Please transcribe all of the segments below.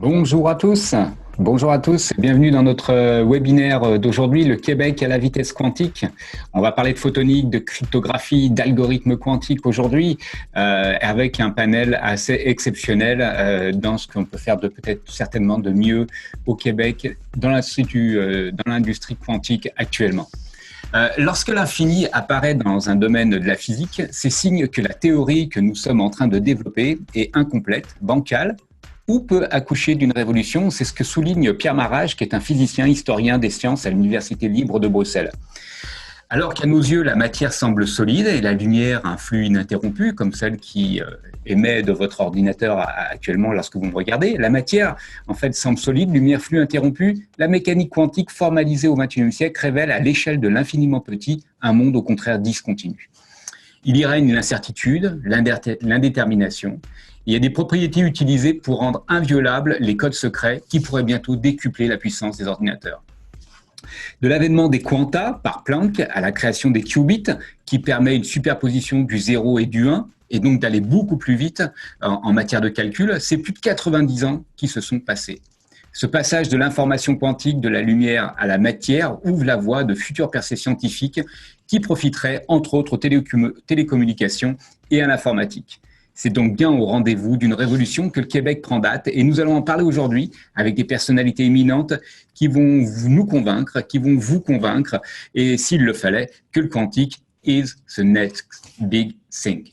Bonjour à tous. Bonjour à tous, bienvenue dans notre webinaire d'aujourd'hui, le Québec à la vitesse quantique. On va parler de photonique, de cryptographie, d'algorithmes quantiques aujourd'hui, avec un panel assez exceptionnel dans ce qu'on peut faire de peut-être certainement de mieux au Québec dans l'industrie quantique actuellement. Lorsque l'infini apparaît dans un domaine de la physique, c'est signe que la théorie que nous sommes en train de développer est incomplète, bancale, ou peut accoucher d'une révolution. C'est ce que souligne Pierre Marage, qui est un physicien historien des sciences à l'Université libre de Bruxelles. Alors qu'à nos yeux, la matière semble solide et la lumière un flux ininterrompu, comme celle qui émet de votre ordinateur actuellement lorsque vous me regardez, la matière, en fait, semble solide, lumière, flux interrompu. La mécanique quantique formalisée au XXIe siècle révèle à l'échelle de l'infiniment petit un monde au contraire discontinu. Il y règne l'incertitude, l'indétermination. Il y a des propriétés utilisées pour rendre inviolables les codes secrets qui pourraient bientôt décupler la puissance des ordinateurs. De l'avènement des quantas par Planck à la création des qubits qui permet une superposition du 0 et du 1 et donc d'aller beaucoup plus vite en matière de calcul, c'est plus de 90 ans qui se sont passés. Ce passage de l'information quantique de la lumière à la matière ouvre la voie de futures percées scientifiques qui profiteraient entre autres aux télécommunications et à l'informatique. C'est donc bien au rendez-vous d'une révolution que le Québec prend date et nous allons en parler aujourd'hui avec des personnalités éminentes qui vont nous convaincre, qui vont vous convaincre et s'il le fallait, que le quantique is the next big thing.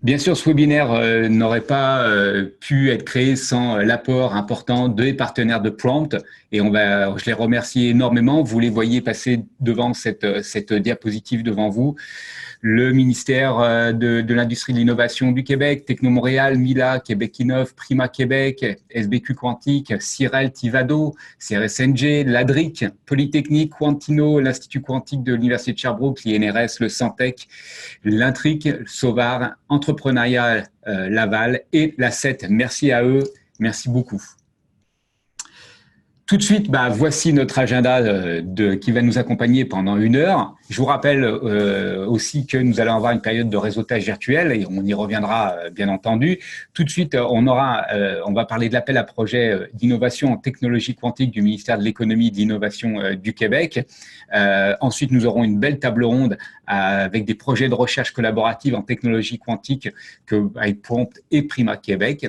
Bien sûr, ce webinaire n'aurait pas pu être créé sans l'apport important des partenaires de Prompt et je les remercie énormément. Vous les voyez passer devant cette diapositive devant vous. Le ministère de l'Industrie et de l'Innovation du Québec, Techno Montréal, Mila, Québec Innov, Prima Québec, SBQ Quantique, Cyrel Tivado, CRSNG, l'ADRIC, Polytechnique, Quantino, l'Institut Quantique de l'Université de Sherbrooke, l'INRS, le Santec, l'Intric, le Sauvar, Entrepreneuriat Laval et la CET. Merci à eux, merci beaucoup. Tout de suite, voici notre agenda qui va nous accompagner pendant 1 heure. Je vous rappelle aussi que nous allons avoir une période de réseautage virtuel et on y reviendra bien entendu. Tout de suite, on va parler de l'appel à projet d'innovation en technologie quantique du ministère de l'Économie et de l'Innovation du Québec. Ensuite, nous aurons une belle table ronde avec des projets de recherche collaborative en technologie quantique avec Prompt et Prima Québec.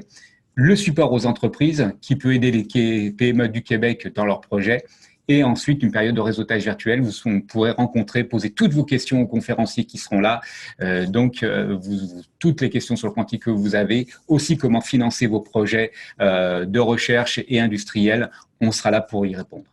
Le support aux entreprises qui peut aider les PME du Québec dans leurs projets et ensuite une période de réseautage virtuel où vous pourrez rencontrer, poser toutes vos questions aux conférenciers qui seront là. Toutes les questions sur le quantique que vous avez, aussi comment financer vos projets de recherche et industriels, on sera là pour y répondre.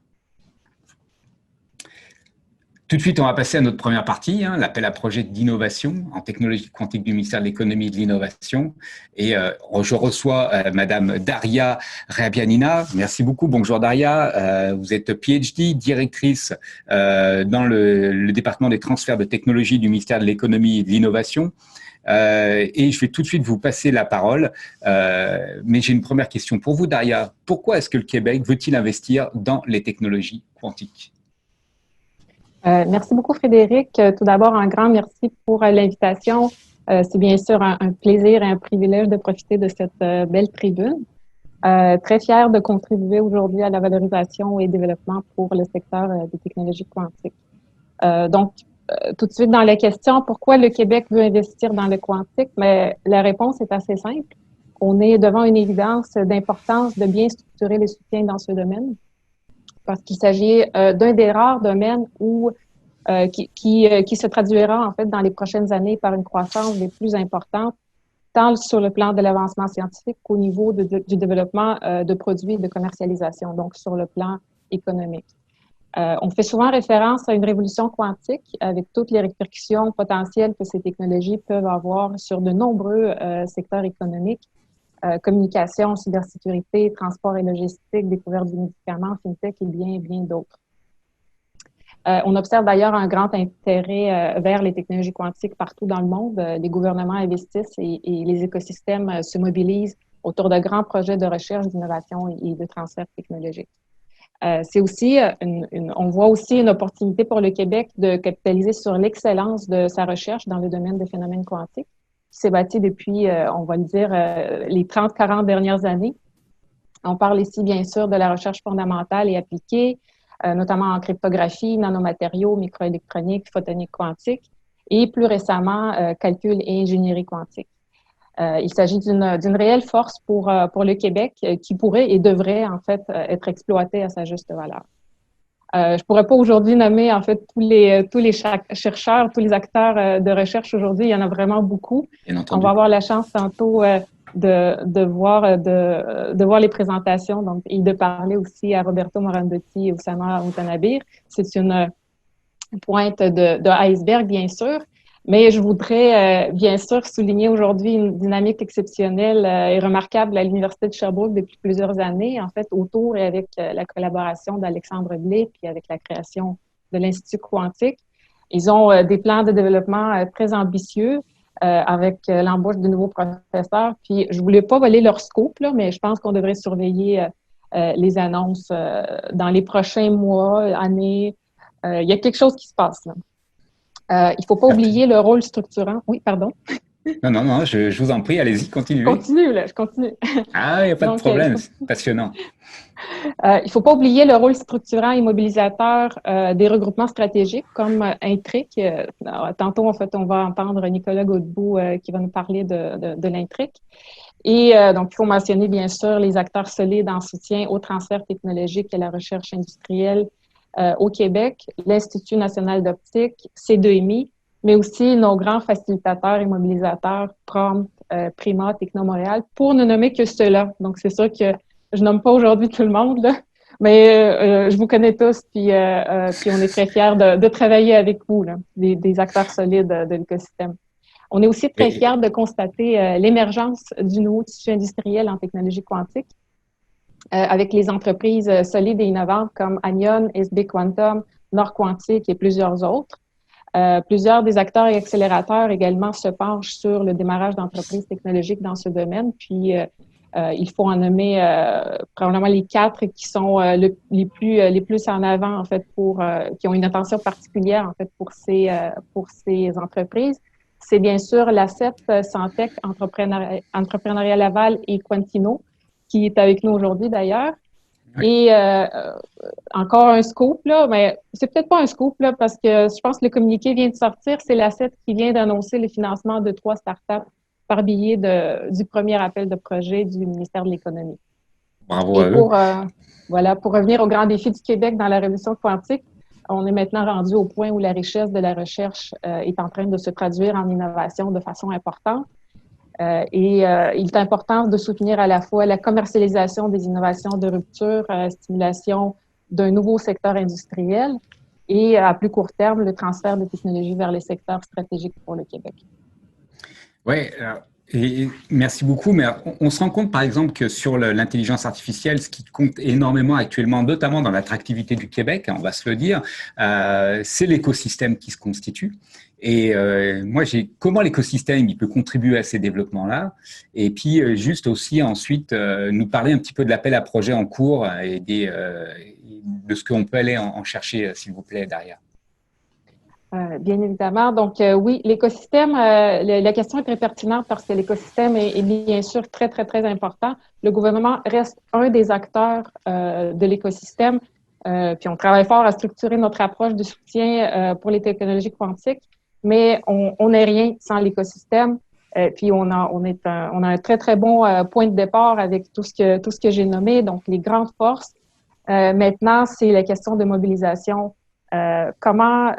Tout de suite, on va passer à notre première partie, l'appel à projet d'innovation en technologie quantique du ministère de l'Économie et de l'Innovation. Et je reçois Madame Daria Rabianina. Merci beaucoup. Bonjour Daria. Vous êtes PhD, directrice dans le département des transferts de technologie du ministère de l'Économie et de l'Innovation. Et je vais tout de suite vous passer la parole. Mais j'ai une première question pour vous, Daria. Pourquoi est-ce que le Québec veut-il investir dans les technologies quantiques ? Merci beaucoup, Frédéric. Tout d'abord, un grand merci pour l'invitation. C'est bien sûr un plaisir et un privilège de profiter de cette belle tribune. Très fière de contribuer aujourd'hui à la valorisation et développement pour le secteur des technologies quantiques. Tout de suite dans la question, pourquoi le Québec veut investir dans le quantique? Mais la réponse est assez simple. On est devant une évidence d'importance de bien structurer les soutiens dans ce domaine, parce qu'il s'agit d'un des rares domaines qui se traduira en fait dans les prochaines années par une croissance des plus importantes, tant sur le plan de l'avancement scientifique qu'au niveau du développement de produits et de commercialisation, donc sur le plan économique. On fait souvent référence à une révolution quantique avec toutes les répercussions potentielles que ces technologies peuvent avoir sur de nombreux secteurs économiques. Communication, cybersécurité, transport et logistique, découverte du médicament, fintech et bien d'autres. On observe d'ailleurs un grand intérêt vers les technologies quantiques partout dans le monde. Les gouvernements investissent et les écosystèmes se mobilisent autour de grands projets de recherche, d'innovation et de transfert technologique. C'est aussi on voit aussi une opportunité pour le Québec de capitaliser sur l'excellence de sa recherche dans le domaine des phénomènes quantiques. qui s'est bâti depuis, on va le dire, les 30-40 dernières années. On parle ici, bien sûr, de la recherche fondamentale et appliquée, notamment en cryptographie, nanomatériaux, microélectronique, photonique quantique et plus récemment, calcul et ingénierie quantique. Il s'agit d'une réelle force pour le Québec qui pourrait et devrait, en fait, être exploitée à sa juste valeur. Je pourrais pas aujourd'hui nommer, en fait, tous les chercheurs, tous les acteurs de recherche aujourd'hui. Il y en a vraiment beaucoup. Bien entendu. On va avoir la chance tantôt de voir les présentations donc, et de parler aussi à Roberto Morandotti et Oussama Outanabir. C'est une pointe de iceberg, bien sûr. Mais je voudrais bien sûr souligner aujourd'hui une dynamique exceptionnelle et remarquable à l'Université de Sherbrooke depuis plusieurs années, en fait, autour et avec la collaboration d'Alexandre Blais, puis avec la création de l'Institut quantique. Ils ont des plans de développement très ambitieux avec l'embauche de nouveaux professeurs. Puis je voulais pas voler leur scope, là, mais je pense qu'on devrait surveiller les annonces dans les prochains mois, années. Il y a quelque chose qui se passe là. Il ne faut pas oublier le rôle structurant. Oui, pardon. Non, je vous en prie, allez-y, continuez. Je continue. Ah, il n'y a pas de problème, c'est passionnant. Il ne faut pas oublier le rôle structurant et mobilisateur des regroupements stratégiques comme Intric. Tantôt, en fait, on va entendre Nicolas Godbout qui va nous parler de l'Intric. Et donc, il faut mentionner, bien sûr, les acteurs solides en soutien au transfert technologique et à la recherche industrielle au Québec, l'Institut national d'optique, C2MI, mais aussi nos grands facilitateurs et mobilisateurs, Prompt, Prima, Techno Montréal, pour ne nommer que ceux-là. Donc, c'est sûr que je nomme pas aujourd'hui tout le monde, là, mais je vous connais tous, puis on est très fiers de travailler avec vous, là, des acteurs solides de l'écosystème. On est aussi très fiers de constater l'émergence du nouveau tissu industriel en technologie quantique avec les entreprises solides et innovantes comme Anion, SB Quantum, Nord Quantique et plusieurs autres. Plusieurs des acteurs et accélérateurs également se penchent sur le démarrage d'entreprises technologiques dans ce domaine. Puis, il faut en nommer probablement les 4 qui sont les plus en avant, en fait, qui ont une attention particulière, en fait, pour ces entreprises. C'est bien sûr l'ACEP, Santec, Entrepreneuriat Laval et Quantino, qui est avec nous aujourd'hui d'ailleurs. Oui. Et encore un scoop, là, mais c'est peut-être pas un scoop, là, parce que je pense que le communiqué vient de sortir. C'est l'ACET qui vient d'annoncer le financement de 3 startups par biais du premier appel de projet du ministère de l'Économie. Bravo à eux. Pour revenir au grand défi du Québec dans la révolution quantique, on est maintenant rendu au point où la richesse de la recherche est en train de se traduire en innovation de façon importante. Il est important de soutenir à la fois la commercialisation des innovations de rupture, stimulation d'un nouveau secteur industriel et à plus court terme, le transfert de technologies vers les secteurs stratégiques pour le Québec. Oui, et merci beaucoup. Mais on se rend compte, par exemple, que sur l'intelligence artificielle, ce qui compte énormément actuellement, notamment dans l'attractivité du Québec, on va se le dire, c'est l'écosystème qui se constitue. Et moi, comment l'écosystème il peut contribuer à ces développements-là. Et puis, juste aussi ensuite, nous parler un petit peu de l'appel à projet en cours et de ce qu'on peut aller en chercher, s'il vous plaît, derrière. Bien évidemment. Donc, oui, l'écosystème, la question est très pertinente parce que l'écosystème est bien sûr très, très, très important. Le gouvernement reste un des acteurs de l'écosystème. Puis, on travaille fort à structurer notre approche de soutien pour les technologies quantiques, mais on n'est rien sans l'écosystème. Puis, on a un très, très bon point de départ avec tout ce que j'ai nommé, donc les grandes forces. Maintenant, c'est la question de mobilisation. Comment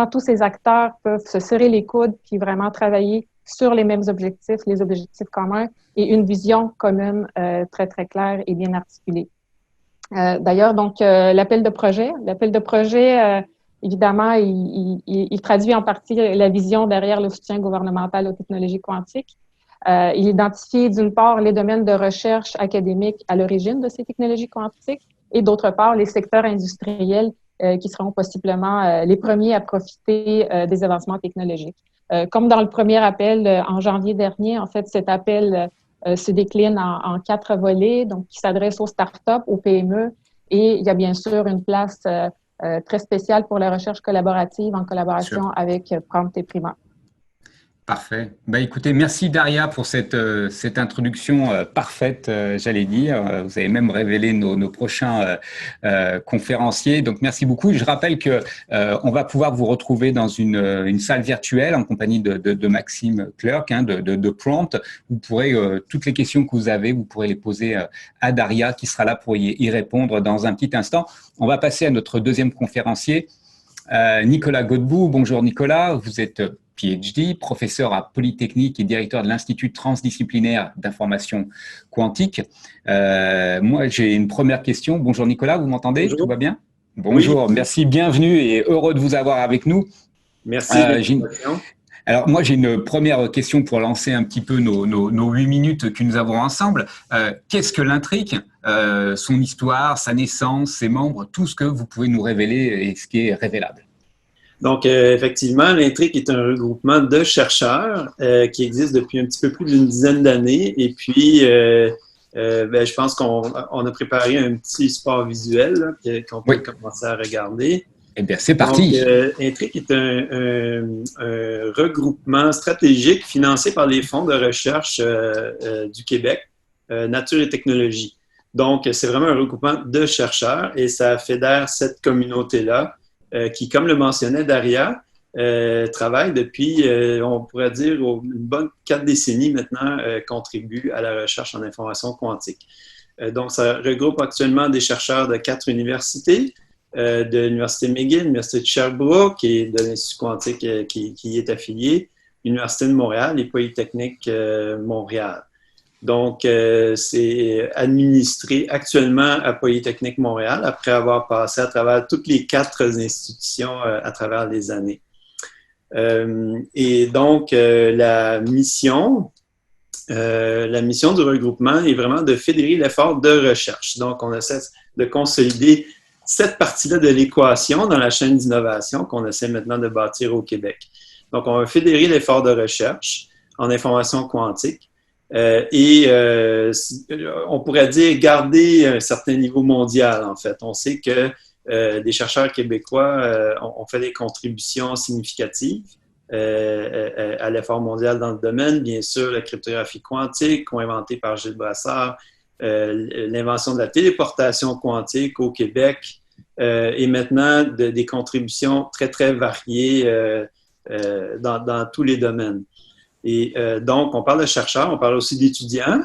tous ces acteurs peuvent se serrer les coudes puis vraiment travailler sur les mêmes objectifs, les objectifs communs et une vision commune très, très claire et bien articulée. D'ailleurs, donc, l'appel de projet, évidemment, il traduit en partie la vision derrière le soutien gouvernemental aux technologies quantiques. Il identifie d'une part les domaines de recherche académique à l'origine de ces technologies quantiques et d'autre part les secteurs industriels qui seront possiblement les premiers à profiter des avancements technologiques. Comme dans le premier appel en janvier dernier, en fait, cet appel se décline en 4 volets, donc qui s'adresse aux startups, aux PME, et il y a bien sûr une place très spéciale pour la recherche collaborative en collaboration avec Prompt et Prima. Parfait. Bah, écoutez, merci Daria pour cette introduction parfaite, j'allais dire. Vous avez même révélé nos prochains conférenciers. Donc, merci beaucoup. Je rappelle que on va pouvoir vous retrouver dans une salle virtuelle en compagnie de Maxime Clerc, de Prompt. Vous pourrez, toutes les questions que vous avez, vous pourrez les poser à Daria qui sera là pour y répondre dans un petit instant. On va passer à notre deuxième conférencier, Nicolas Godbout. Bonjour Nicolas, vous êtes PhD, professeur à Polytechnique et directeur de l'Institut transdisciplinaire d'information quantique. Moi, j'ai une première question. Bonjour Nicolas, vous m'entendez? Bonjour. Tout va bien? Bonjour, oui. Merci, bienvenue et heureux de vous avoir avec nous. Merci. Alors moi, j'ai une première question pour lancer un petit peu nos 8 minutes que nous avons ensemble. Qu'est-ce que l'Intric, son histoire, sa naissance, ses membres, tout ce que vous pouvez nous révéler et ce qui est révélable? Donc, effectivement, l'Intric est un regroupement de chercheurs qui existe depuis un petit peu plus d'une dizaine d'années. Et puis, je pense qu'on a préparé un petit support visuel qu'on peut commencer à regarder. Eh bien, c'est parti. Donc, Intric est un regroupement stratégique financé par les fonds de recherche du Québec, Nature et Technologie. Donc, c'est vraiment un regroupement de chercheurs et ça fédère cette communauté-là qui, comme le mentionnait Daria, travaille depuis, on pourrait dire, une bonne 4 décennies maintenant, contribue à la recherche en information quantique. Donc, ça regroupe actuellement des chercheurs de 4 universités, de l'Université McGill, l'Université de Sherbrooke et de l'Institut quantique qui y est affilié, l'Université de Montréal et Polytechnique Montréal. Donc, c'est administré actuellement à Polytechnique Montréal après avoir passé à travers toutes les 4 institutions à travers les années. Et donc, la mission du regroupement est vraiment de fédérer l'effort de recherche. Donc, on essaie de consolider cette partie-là de l'équation dans la chaîne d'innovation qu'on essaie maintenant de bâtir au Québec. Donc, on va fédérer l'effort de recherche en information quantique. On pourrait dire garder un certain niveau mondial, en fait. On sait que des chercheurs québécois ont fait des contributions significatives à l'effort mondial dans le domaine. Bien sûr, la cryptographie quantique, co-inventée par Gilles Brassard, l'invention de la téléportation quantique au Québec et maintenant des contributions très, très variées dans tous les domaines. Et donc, on parle de chercheurs, on parle aussi d'étudiants,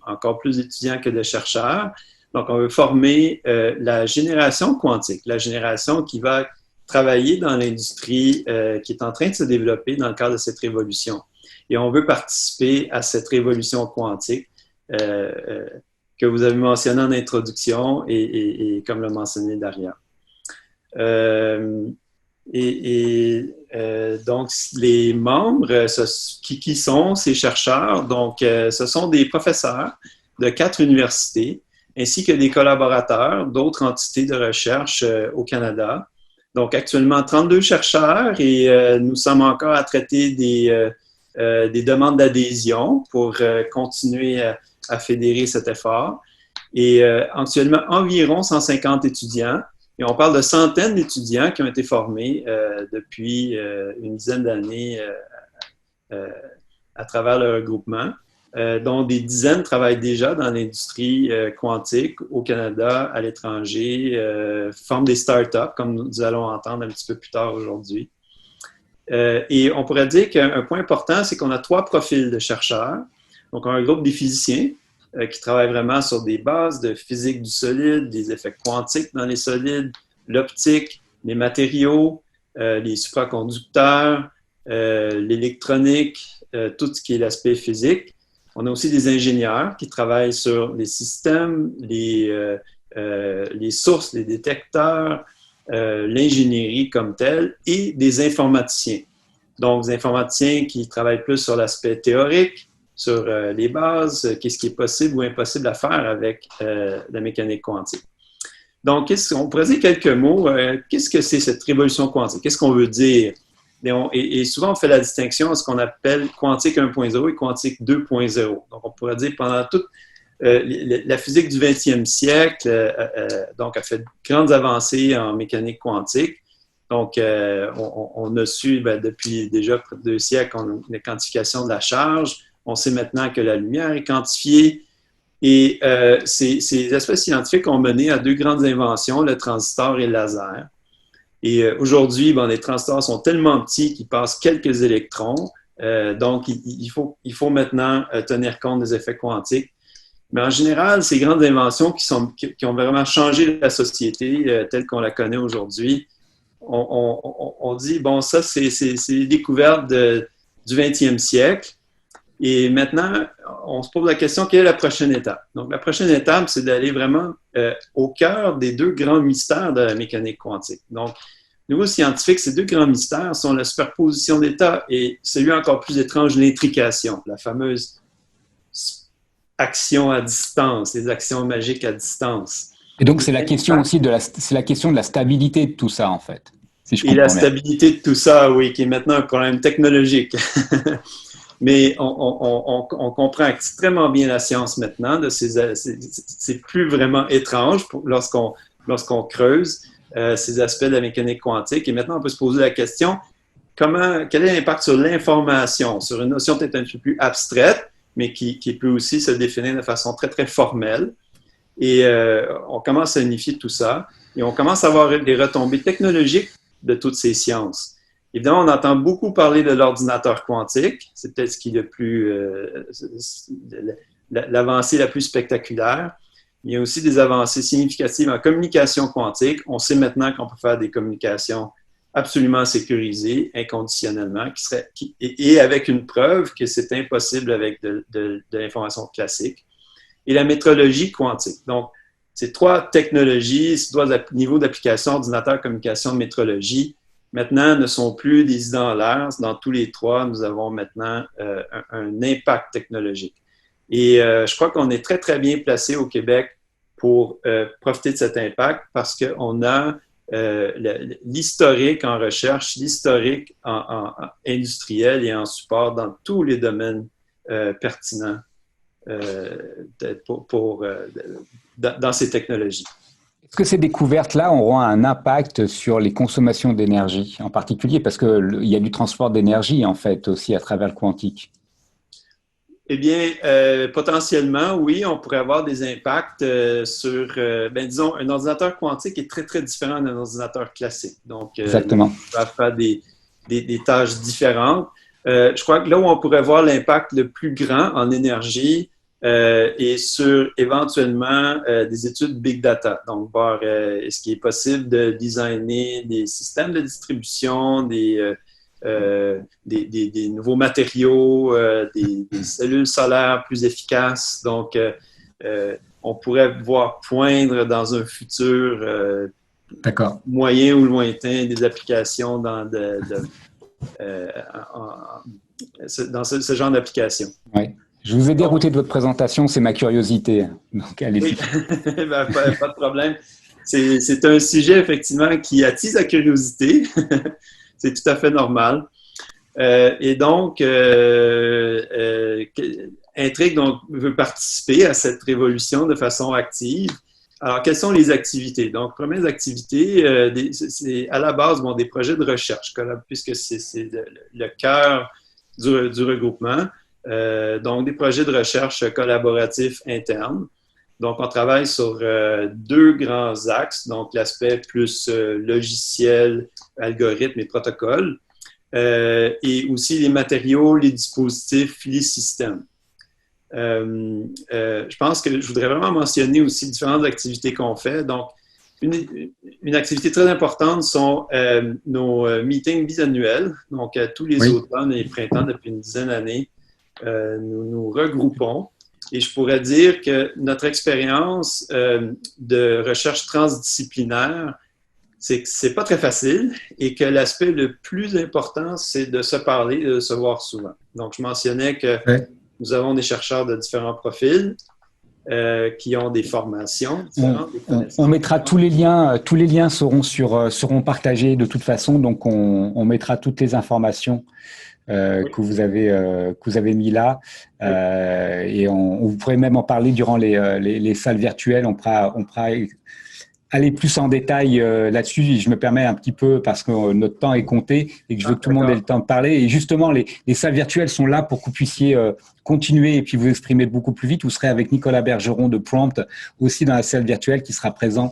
encore plus d'étudiants que de chercheurs. Donc, on veut former la génération quantique, la génération qui va travailler dans l'industrie qui est en train de se développer dans le cadre de cette révolution. Et on veut participer à cette révolution quantique que vous avez mentionné en introduction et comme l'a mentionné Daria. Donc, les membres, qui sont ces chercheurs? Donc, ce sont des professeurs de 4 universités, ainsi que des collaborateurs d'autres entités de recherche au Canada. Donc, actuellement, 32 chercheurs et nous sommes encore à traiter des demandes d'adhésion pour continuer à fédérer cet effort. Et actuellement, environ 150 étudiants. Et on parle de centaines d'étudiants qui ont été formés depuis une dizaine d'années à travers le regroupement, dont des dizaines travaillent déjà dans l'industrie quantique au Canada, à l'étranger, forment des startups, comme nous allons entendre un petit peu plus tard aujourd'hui. Et on pourrait dire qu'un point important, c'est qu'on a 3 profils de chercheurs. Donc, on a un groupe des physiciens, qui travaillent vraiment sur des bases de physique du solide, des effets quantiques dans les solides, l'optique, les matériaux, les supraconducteurs, l'électronique, tout ce qui est l'aspect physique. On a aussi des ingénieurs qui travaillent sur les systèmes, les sources, les détecteurs, l'ingénierie comme telle, et des informaticiens. Donc, des informaticiens qui travaillent plus sur l'aspect théorique, sur les bases, qu'est-ce qui est possible ou impossible à faire avec la mécanique quantique. Donc, on pourrait dire quelques mots. Qu'est-ce que c'est cette révolution quantique? Qu'est-ce qu'on veut dire? Et souvent, on fait la distinction à ce qu'on appelle quantique 1.0 et quantique 2.0. Donc, on pourrait dire pendant toute la physique du 20e siècle, donc, a fait de grandes avancées en mécanique quantique. Donc, on a su depuis déjà près de 2 siècles la quantification de la charge. On sait maintenant que la lumière est quantifiée. Et ces aspects scientifiques ont mené à 2 grandes inventions, le transistor et le laser. Et aujourd'hui, les transistors sont tellement petits qu'ils passent quelques électrons. Donc, il faut maintenant tenir compte des effets quantiques. Mais en général, ces grandes inventions qui ont vraiment changé la société telle qu'on la connaît aujourd'hui, on dit, ça, c'est des découvertes du 20e siècle. Et maintenant, on se pose la question, quelle est la prochaine étape? Donc, la prochaine étape, c'est d'aller vraiment au cœur des 2 grands mystères de la mécanique quantique. Donc, au niveau scientifique, ces 2 grands mystères sont la superposition d'états et celui encore plus étrange, l'intrication, la fameuse action à distance, les actions magiques à distance. Et donc, c'est la question aussi c'est la question de la stabilité de tout ça, en fait. Si je et la comprends bien. stabilité de tout ça, oui, qui est maintenant un problème technologique. Mais on comprend extrêmement bien la science maintenant. C'est plus vraiment étrange lorsqu'on creuse ces aspects de la mécanique quantique. Et maintenant, on peut se poser la question, quel est l'impact sur l'information, sur une notion peut-être un peu plus abstraite, mais qui peut aussi se définir de façon très, très formelle. Et on commence à unifier tout ça. Et on commence à avoir des retombées technologiques de toutes ces sciences. Évidemment, on entend beaucoup parler de l'ordinateur quantique. C'est peut-être ce qui est le plus l'avancée la plus spectaculaire. Il y a aussi des avancées significatives en communication quantique. On sait maintenant qu'on peut faire des communications absolument sécurisées, inconditionnellement, et avec une preuve que c'est impossible avec de l'information classique. Et la métrologie quantique. Donc, ces 3 technologies, ces 3 niveaux d'application, ordinateur, communication, métrologie, maintenant ne sont plus des idées en l'air. Dans tous les 3, nous avons maintenant un impact technologique. Et je crois qu'on est très, très bien placé au Québec pour profiter de cet impact parce qu'on a l'historique en recherche, l'historique en industriel et en support dans tous les domaines pertinents dans ces technologies. Est-ce que ces découvertes-là auront un impact sur les consommations d'énergie en particulier? Parce qu'il y a du transport d'énergie, en fait, aussi à travers le quantique. Eh bien, potentiellement, oui, on pourrait avoir des impacts sur, disons, un ordinateur quantique est très, très différent d'un ordinateur classique. Donc, exactement. On va faire des tâches différentes. Je crois que là où on pourrait voir l'impact le plus grand en énergie est sur éventuellement des études big data. Donc, voir est-ce qu'il est possible de designer des systèmes de distribution, des nouveaux matériaux, des cellules solaires plus efficaces. Donc, on pourrait voir poindre dans un futur moyen ou lointain des applications dans ce genre d'application. Oui. Je vous ai dérouté de votre présentation, c'est ma curiosité. Donc, allez-y. Oui. Pas de problème. C'est un sujet, effectivement, qui attise la curiosité. C'est tout à fait normal. Et donc, Intrigue veut participer à cette révolution de façon active. Alors, quelles sont les activités? Donc, premières activités, c'est à la base des projets de recherche, puisque c'est le cœur du regroupement. Donc, des projets de recherche collaboratifs internes. Donc, on travaille sur 2 grands axes, donc l'aspect plus logiciel, algorithme et protocole, et aussi les matériaux, les dispositifs, les systèmes. Je pense que je voudrais vraiment mentionner aussi différentes activités qu'on fait. Donc, une activité très importante sont nos meetings bisannuels. Donc, tous les automnes et printemps, depuis une dizaine d'années, nous nous regroupons. Et je pourrais dire que notre expérience de recherche transdisciplinaire, c'est que c'est pas très facile et que l'aspect le plus important, c'est de se parler et de se voir souvent. Donc, je mentionnais que nous avons des chercheurs de différents profils qui ont des formations différentes. On mettra tous les liens seront partagés de toute façon, donc on mettra toutes les informations que vous avez mis là, et vous pourrez même en parler durant les salles virtuelles. On pourra aller plus en détail là-dessus. Je me permets un petit peu parce que notre temps est compté et que je veux que tout le monde ait le temps de parler. Et justement, les salles virtuelles sont là pour que vous puissiez continuer et puis vous exprimer beaucoup plus vite. Vous serez avec Nicolas Bergeron de Prompt aussi dans la salle virtuelle qui sera présent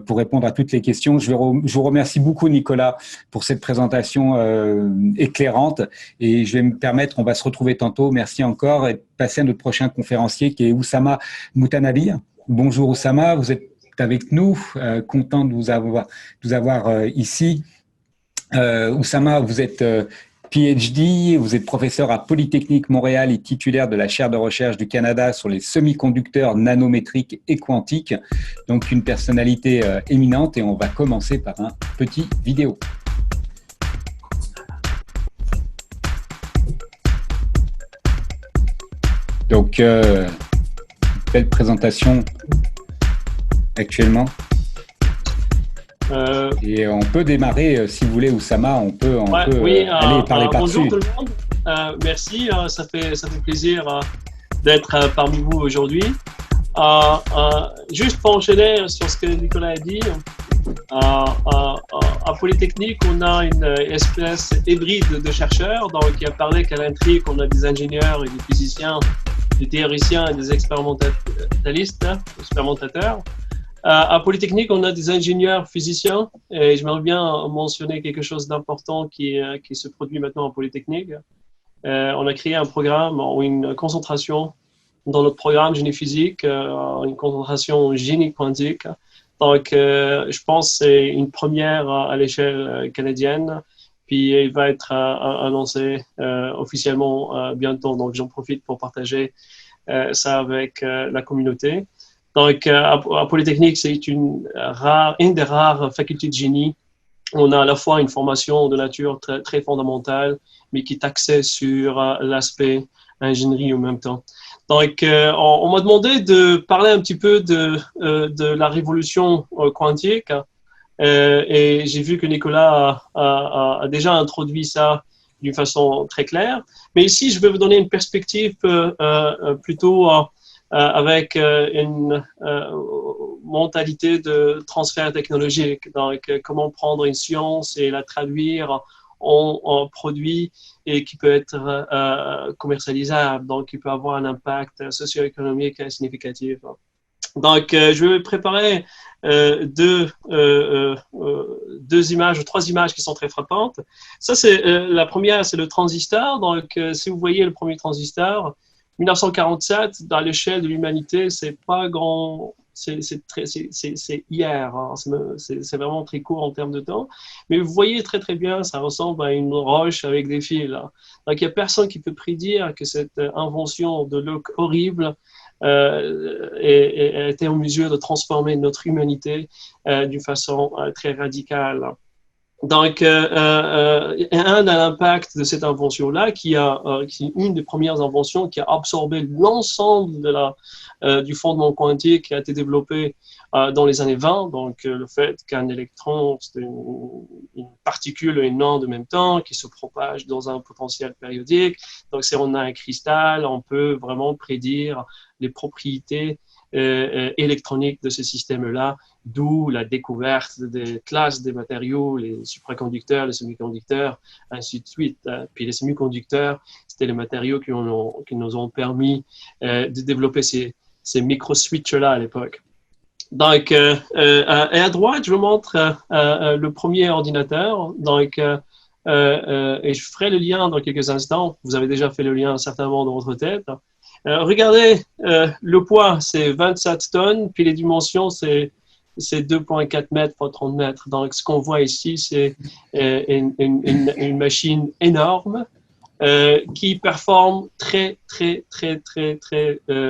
pour répondre à toutes les questions. Je vous remercie beaucoup, Nicolas, pour cette présentation éclairante. Et je vais me permettre, on va se retrouver tantôt. Merci encore et passer à notre prochain conférencier qui est Oussama Moutanabi. Bonjour Oussama, vous êtes avec nous, content de vous avoir ici. Oussama, vous êtes PhD, vous êtes professeur à Polytechnique Montréal et titulaire de la chaire de recherche du Canada sur les semi-conducteurs nanométriques et quantiques. Donc une personnalité éminente et on va commencer par un petit vidéo. Donc, belle présentation actuellement. Et on peut démarrer, si vous voulez, Oussama, on peut aller parler par-dessus. Bonjour tout le monde, merci, ça fait plaisir d'être parmi vous aujourd'hui. Juste pour enchaîner sur ce que Nicolas a dit, à Polytechnique, on a une espèce hybride de chercheurs, donc il a parlé qu'à l'intrigue, on a des ingénieurs et des physiciens, des théoriciens et des expérimentateurs. À Polytechnique, on a des ingénieurs physiciens et j'aimerais bien mentionner quelque chose d'important qui se produit maintenant à Polytechnique. On a créé un programme ou une concentration dans notre programme génie physique, une concentration génie quantique. Donc, je pense que c'est une première à l'échelle canadienne. Puis, il va être annoncé officiellement bientôt. Donc, j'en profite pour partager ça avec la communauté. Donc, à Polytechnique, c'est une des rares facultés de génie. On a à la fois une formation de nature très, très fondamentale, mais qui est axée sur l'aspect ingénierie en même temps. Donc, on m'a demandé de parler un petit peu de la révolution quantique. Et j'ai vu que Nicolas a déjà introduit ça d'une façon très claire. Mais ici, je vais vous donner une perspective plutôt avec une mentalité de transfert technologique. Donc, comment prendre une science et la traduire en produit et qui peut être commercialisable, donc qui peut avoir un impact socio-économique significatif. Donc, je vais préparer trois images qui sont très frappantes. Ça, c'est la première, c'est le transistor. Donc, si vous voyez le premier transistor, 1947, dans l'échelle de l'humanité, c'est pas grand, c'est hier, hein. C'est vraiment très court en termes de temps. Mais vous voyez très très bien, ça ressemble à une roche avec des fils, là. Donc il n'y a personne qui peut prédire que cette invention de look horrible était en mesure de transformer notre humanité d'une façon très radicale. Donc, un de l'impact de cette invention-là, qui est une des premières inventions qui a absorbé l'ensemble du fondement quantique qui a été développé dans les années 20. Donc, le fait qu'un électron, c'est une particule et une onde en même temps qui se propage dans un potentiel périodique. Donc, si on a un cristal, on peut vraiment prédire les propriétés électroniques de ce système-là, d'où la découverte des classes des matériaux, les supraconducteurs, les semi-conducteurs, ainsi de suite. Puis les semi-conducteurs, c'était les matériaux qui nous ont permis de développer ces micro-switches-là à l'époque. Donc, et à droite, je vous montre le premier ordinateur. Donc, et je ferai le lien dans quelques instants. Vous avez déjà fait le lien certainement dans votre tête. Regardez, le poids, c'est 27 tonnes, puis les dimensions, c'est 2,4 mètres par 30 mètres. Donc, ce qu'on voit ici, c'est une machine énorme qui performe très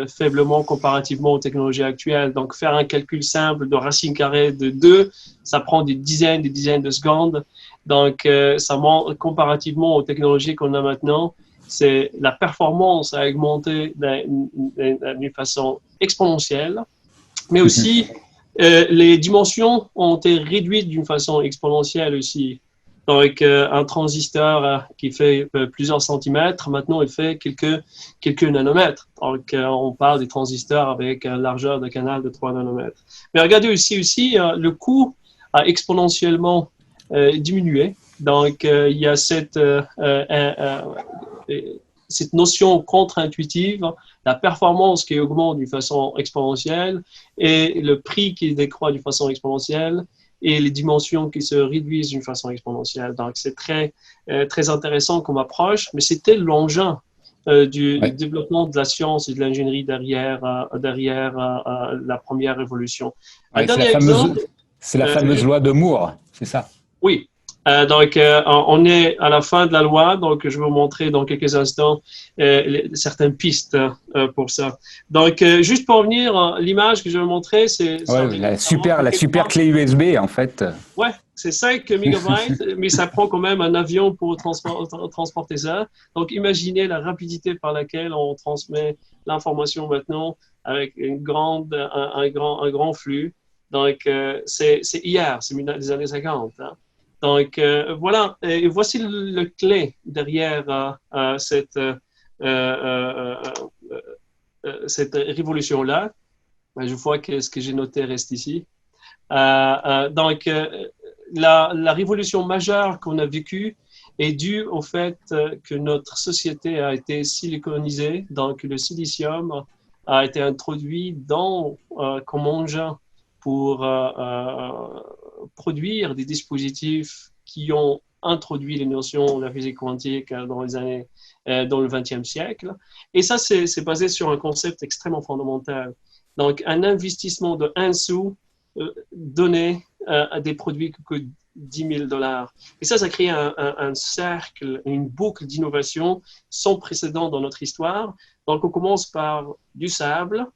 faiblement comparativement aux technologies actuelles. Donc, faire un calcul simple de racine carrée de 2, ça prend des dizaines de secondes. Donc, ça montre comparativement aux technologies qu'on a maintenant, c'est la performance a augmenté d'une façon exponentielle, mais aussi les dimensions ont été réduites d'une façon exponentielle aussi. Donc, un transistor qui fait plusieurs centimètres, maintenant, il fait quelques nanomètres. Donc, on parle des transistors avec une largeur de canal de 3 nanomètres. Mais regardez aussi, le coût a exponentiellement diminué. Donc, il y a cette notion contre-intuitive, la performance qui augmente d'une façon exponentielle et le prix qui décroît d'une façon exponentielle et les dimensions qui se réduisent d'une façon exponentielle. Donc, c'est très intéressant comme approche, mais c'était l'engin du développement de la science et de l'ingénierie derrière la première révolution. Ouais, c'est la fameuse loi de Moore, c'est ça? Oui. Donc, on est à la fin de la loi, donc je vais vous montrer dans quelques instants certaines pistes pour ça. Donc, juste pour revenir, l'image que je vais vous montrer, c'est… la super clé USB, en fait. Ouais, c'est 5 mégabytes, mais ça prend quand même un avion pour transporter ça. Donc, imaginez la rapidité par laquelle on transmet l'information maintenant avec un grand flux. Donc, c'est hier, c'est les années 50. Hein. Donc, voilà, et voici le clé derrière cette révolution-là. Je vois que ce que j'ai noté reste ici. Donc, la révolution majeure qu'on a vécue est due au fait que notre société a été siliconisée, donc le silicium a été introduit comme engin pour produire des dispositifs qui ont introduit les notions de la physique quantique dans le XXe siècle. Et ça, c'est basé sur un concept extrêmement fondamental. Donc, un investissement de 1 sou donné à des produits qui coûtent $10,000. Et ça crée un cercle, une boucle d'innovation sans précédent dans notre histoire. Donc, on commence par du sable,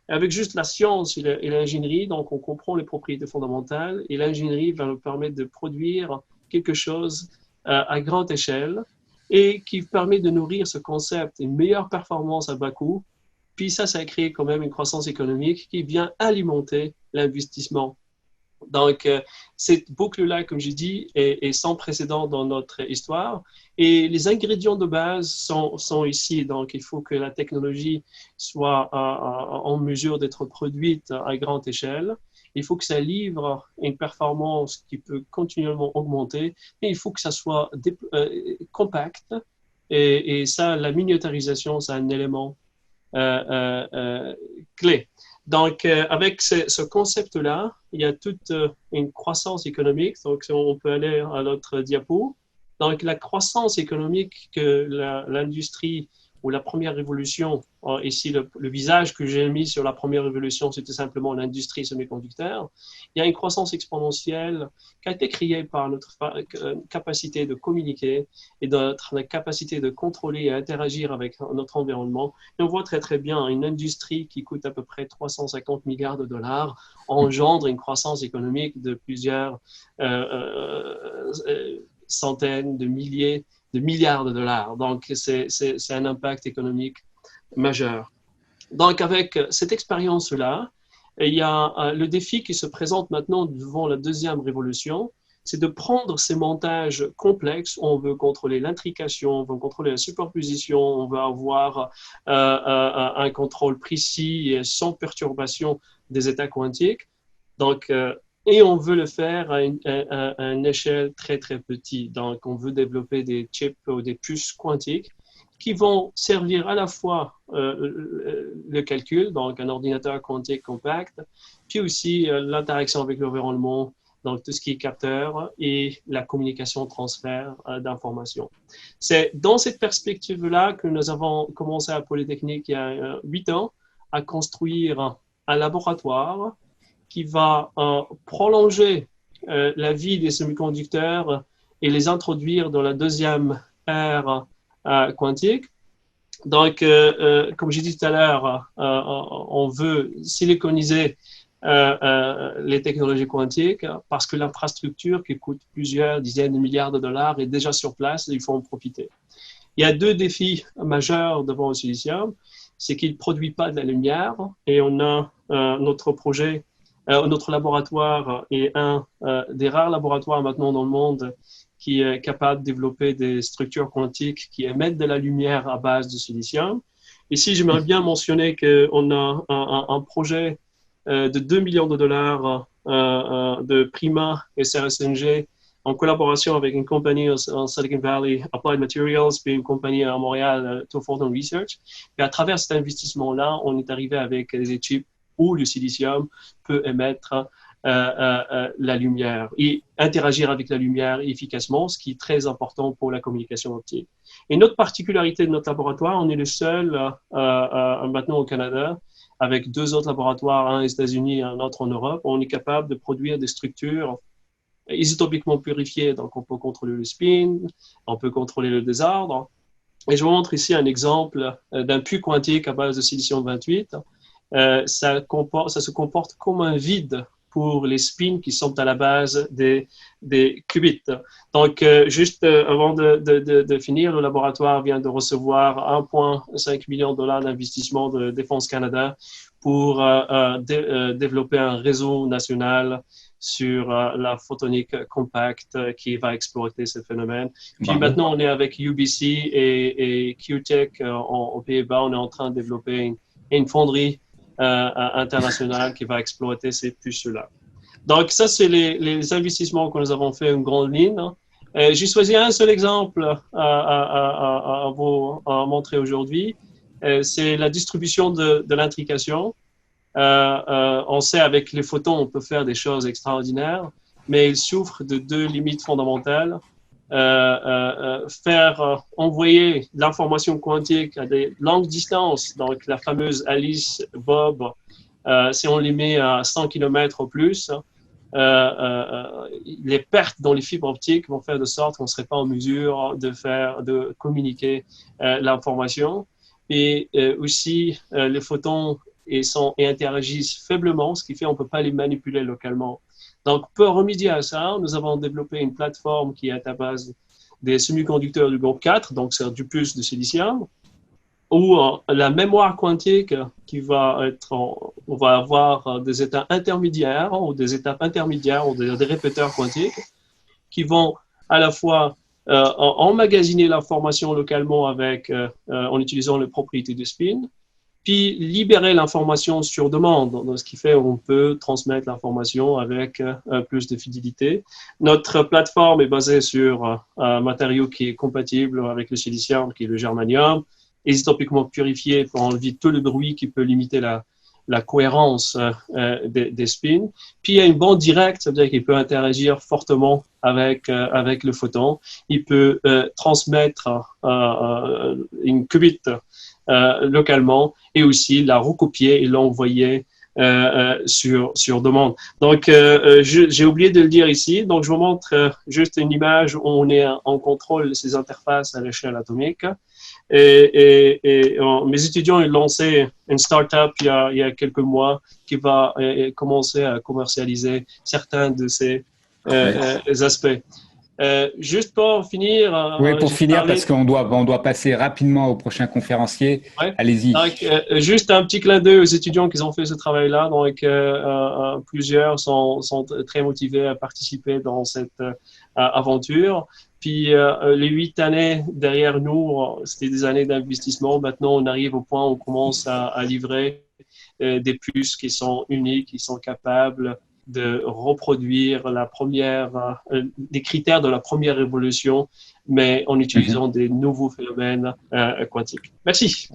avec juste la science et l'ingénierie, donc on comprend les propriétés fondamentales et l'ingénierie va nous permettre de produire quelque chose à grande échelle et qui permet de nourrir ce concept, une meilleure performance à bas coût. Puis ça a créé quand même une croissance économique qui vient alimenter l'investissement. Donc, cette boucle-là, comme j'ai dit, est sans précédent dans notre histoire. Et les ingrédients de base sont ici. Donc, il faut que la technologie soit en mesure d'être produite à grande échelle. Il faut que ça livre une performance qui peut continuellement augmenter. Et il faut que ça soit compact. Et ça, la miniaturisation, c'est un élément clé. Donc, avec ce concept-là, il y a toute une croissance économique. Donc, on peut aller à l'autre diapo. Donc, la croissance économique que l'industrie ou la première révolution, ici le visage que j'ai mis sur la première révolution, c'était simplement l'industrie semi-conducteur. Il y a une croissance exponentielle qui a été créée par notre capacité de communiquer et notre capacité de contrôler et interagir avec notre environnement. Et on voit très très bien une industrie qui coûte à peu près 350 milliards de dollars engendre une croissance économique de plusieurs centaines de milliers de milliards de dollars. Donc, c'est un impact économique majeur. Donc, avec cette expérience-là, il y a le défi qui se présente maintenant devant la deuxième révolution, c'est de prendre ces montages complexes. On veut contrôler l'intrication, on veut contrôler la superposition, on veut avoir un contrôle précis et sans perturbation des états quantiques. Donc, et on veut le faire à une échelle très, très petite. Donc, on veut développer des chips ou des puces quantiques qui vont servir à la fois le calcul, donc un ordinateur quantique compact, puis aussi l'interaction avec l'environnement, donc tout ce qui est capteur et la communication, transfert d'informations. C'est dans cette perspective-là que nous avons commencé à Polytechnique il y a 8 ans à construire un laboratoire qui va prolonger la vie des semi-conducteurs et les introduire dans la deuxième ère quantique. Donc, comme j'ai dit tout à l'heure, on veut siliconiser les technologies quantiques parce que l'infrastructure qui coûte plusieurs dizaines de milliards de dollars est déjà sur place et il faut en profiter. Il y a 2 défis majeurs devant le silicium, c'est qu'il ne produit pas de la lumière et on a notre laboratoire est un des rares laboratoires maintenant dans le monde qui est capable de développer des structures quantiques qui émettent de la lumière à base de silicium. Ici, j'aimerais bien mentionner qu'on a un projet de $2 millions de Prima et CRSNG en collaboration avec une compagnie en Silicon Valley, Applied Materials, puis une compagnie à Montréal, Photon Research. Et à travers cet investissement-là, on est arrivé avec des chips où le silicium peut émettre la lumière et interagir avec la lumière efficacement, ce qui est très important pour la communication optique. Et une autre particularité de notre laboratoire, on est le seul maintenant au Canada, avec 2 autres laboratoires, un aux États-Unis et un autre en Europe, on est capable de produire des structures isotopiquement purifiées. Donc, on peut contrôler le spin, on peut contrôler le désordre. Et je vous montre ici un exemple d'un puits quantique à base de silicium-28. Ça se comporte comme un vide pour les spins qui sont à la base des qubits. Donc, juste avant de finir, le laboratoire vient de recevoir $1,5 million d'investissement de Défense Canada pour développer un réseau national sur la photonique compacte qui va exploiter ce phénomène. Puis maintenant, on est avec UBC et QTech aux Pays-Bas. On est en train de développer une fonderie internationale qui va exploiter ces puces-là. Donc, ça, c'est les investissements que nous avons fait en grande ligne. J'ai choisi un seul exemple à vous montrer aujourd'hui. C'est la distribution de l'intrication. On sait avec les photons, on peut faire des choses extraordinaires, mais ils souffrent de 2 limites fondamentales. Faire envoyer l'information quantique à des longues distances, donc la fameuse Alice Bob, si on les met à 100 km ou plus, les pertes dans les fibres optiques vont faire de sorte qu'on ne serait pas en mesure de communiquer l'information. Et aussi, les photons interagissent faiblement, ce qui fait qu'on ne peut pas les manipuler localement. Donc, pour remédier à ça, nous avons développé une plateforme qui est à base des semi-conducteurs du groupe 4, donc c'est du plus de silicium, où la mémoire quantique on va avoir des états intermédiaires ou des étapes intermédiaires ou des répéteurs quantiques qui vont à la fois emmagasiner l'information localement en utilisant les propriétés de spin, puis libérer l'information sur demande, ce qui fait qu'on peut transmettre l'information avec plus de fidélité. Notre plateforme est basée sur un matériau qui est compatible avec le silicium, qui est le germanium, isotopiquement purifié pour enlever tout le bruit qui peut limiter la cohérence des spins. Puis il y a une bande directe, ça veut dire qu'il peut interagir fortement avec le photon. Il peut transmettre une qubit localement et aussi la recopier et l'envoyer sur demande. Donc, j'ai oublié de le dire ici. Donc, je vous montre juste une image où on est en contrôle de ces interfaces à l'échelle atomique. Et mes étudiants ont lancé une start-up il y a quelques mois qui va commencer à commercialiser certains de ces aspects. Juste pour finir. Oui, pour finir, parce qu'on doit passer rapidement au prochain conférencier. Ouais. Allez-y. Donc, juste un petit clin d'œil aux étudiants qui ont fait ce travail-là. Donc, plusieurs sont très motivés à participer dans cette aventure. Puis, les 8 années derrière nous, c'était des années d'investissement. Maintenant, on arrive au point où on commence à livrer des puces qui sont uniques, qui sont capables de reproduire des critères de la première révolution, mais en utilisant des nouveaux phénomènes quantiques. Merci.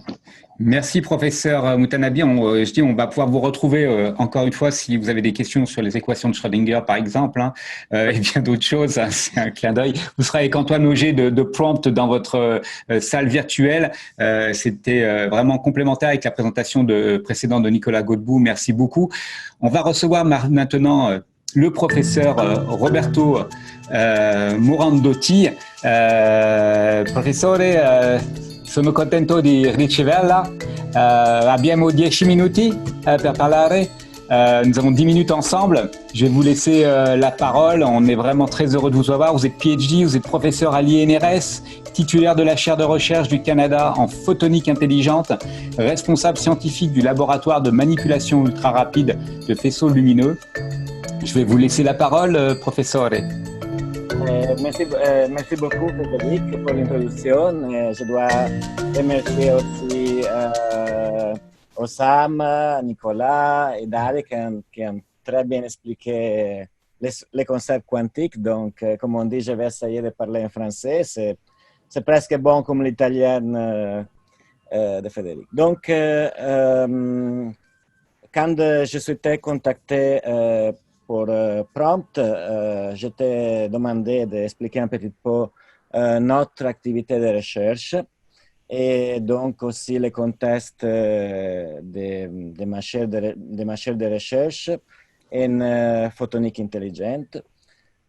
Merci, professeur Moutanabi. On va pouvoir vous retrouver encore une fois si vous avez des questions sur les équations de Schrödinger, par exemple, et bien d'autres choses. C'est un clin d'œil. Vous serez avec Antoine Auger de Prompt dans votre salle virtuelle. C'était vraiment complémentaire avec la présentation précédente de Nicolas Godbout. Merci beaucoup. On va recevoir maintenant le professeur Roberto Morandotti. Professore, sono contento di riceverla. Abbiamo 10 minuti per parlare. Nous avons 10 minutes ensemble. Je vais vous laisser la parole. On est vraiment très heureux de vous avoir. Vous êtes PhD, vous êtes professeur à l'INRS, titulaire de la chaire de recherche du Canada en photonique intelligente, responsable scientifique du laboratoire de manipulation ultra rapide de faisceaux lumineux. Je vais vous laisser la parole, professeur. Merci beaucoup, Frédéric, pour l'introduction. Je dois remercier aussi Osama, Nicolas et Dario qui ont très bien expliqué les concepts quantiques. Donc, comme on dit, je vais essayer de parler en français. C'est presque bon comme l'italien de Frédéric. Donc, quand je suis été contacté pour Prompt, je t'ai demandé d'expliquer un petit peu notre activité de recherche et donc aussi le contexte des machines de recherche en photonique intelligente.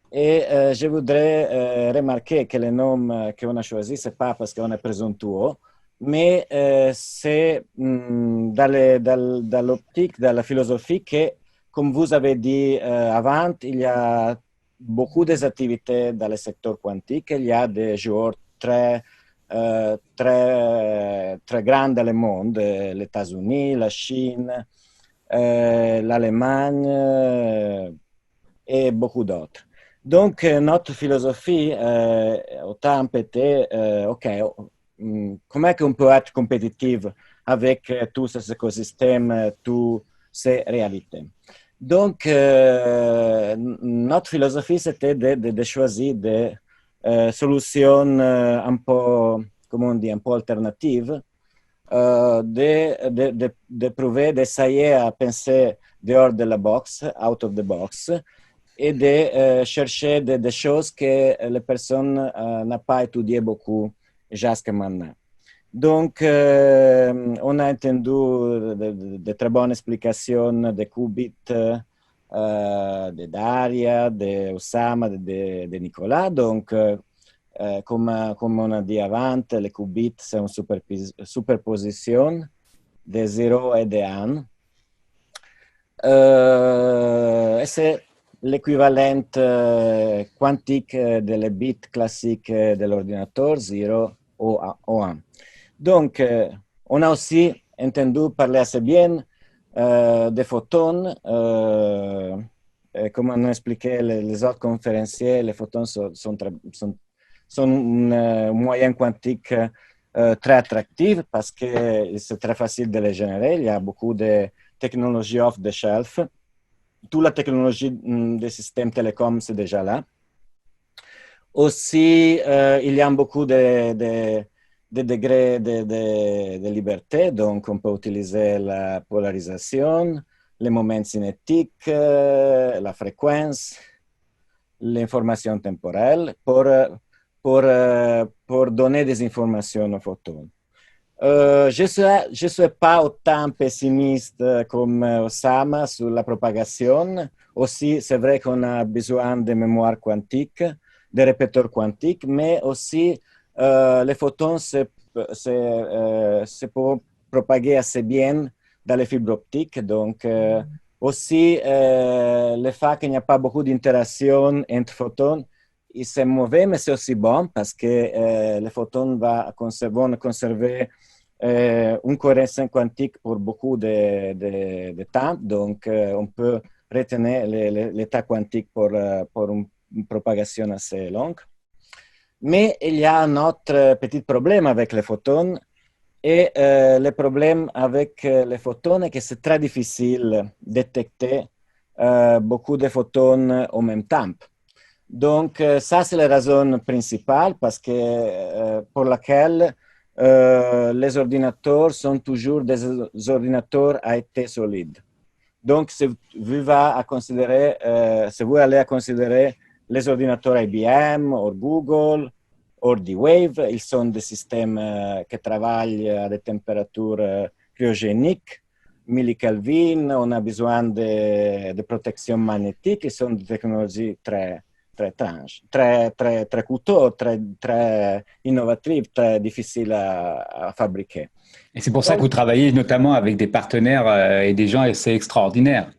Et je voudrais remarquer que le nom qu'on a choisi, ce n'est pas parce qu'on est présomptueux, mais c'est dans l'optique, dans la philosophie que, comme vous avez dit avant, il y a beaucoup d'activités dans le secteur quantique. Il y a des joueurs très grands dans le monde, les États-Unis, la Chine, l'Allemagne et beaucoup d'autres. Donc, notre philosophie au temps était, OK, comment on peut être compétitif avec tous ces écosystèmes, toutes ces réalités. Donc, notre philosophie, c'était de choisir des solutions un peu, comment on dit, un peu alternatives, de prouver, d'essayer à penser dehors de la box, out of the box, et de chercher des choses que les personnes n'ont pas étudiées beaucoup jusqu'à maintenant. Donc, on a entendu de très bonnes explications de qubits, de Daria, de Osama, de Nicolas. Donc, comme on a dit avant, les qubits, c'est une superposition de 0 et de 1. Et c'est l'équivalent quantique des bits classiques de l'ordinateur, 0 ou 1. Donc, on a aussi entendu parler assez bien des photons. Comme on a expliqué les autres conférenciers, les photons sont un moyen quantique très attractif parce que c'est très facile de les générer. Il y a beaucoup de technologies off-the-shelf. Toute la technologie des systèmes télécoms, c'est déjà là. Aussi, il y a beaucoup de degrés de liberté, donc on peut utiliser la polarisation, les moments cinétiques, la fréquence, l'information temporelle pour donner des informations aux photons. Je ne suis pas autant pessimiste comme Osama sur la propagation. Aussi, c'est vrai qu'on a besoin de mémoire quantique, de répéteurs quantiques, mais aussi les photons se peuvent propager assez bien dans les fibres optiques. Donc, aussi, le fait qu'il n'y a pas beaucoup d'interaction entre photons, c'est mauvais, mais c'est aussi bon parce que les photons vont conserver une cohérence quantique pour beaucoup de temps. Donc, on peut retenir l'état quantique pour une propagation assez longue. Mais il y a un autre petit problème avec les photons. Et le problème avec les photons est que c'est très difficile de détecter beaucoup de photons en même temps. Donc, ça, c'est la raison principale parce que, pour laquelle les ordinateurs sont toujours des ordinateurs à état solide. Donc, si vous allez considérer les ordinateurs IBM ou Google ou D-Wave, ils sont des systèmes qui travaillent à des températures cryogéniques, millikelvin, on a besoin de protection magnétique, ils sont des technologies très coûteux, très innovatif, très difficile à fabriquer. Et c'est pour ça que vous travaillez notamment avec des partenaires et des gens assez extraordinaires.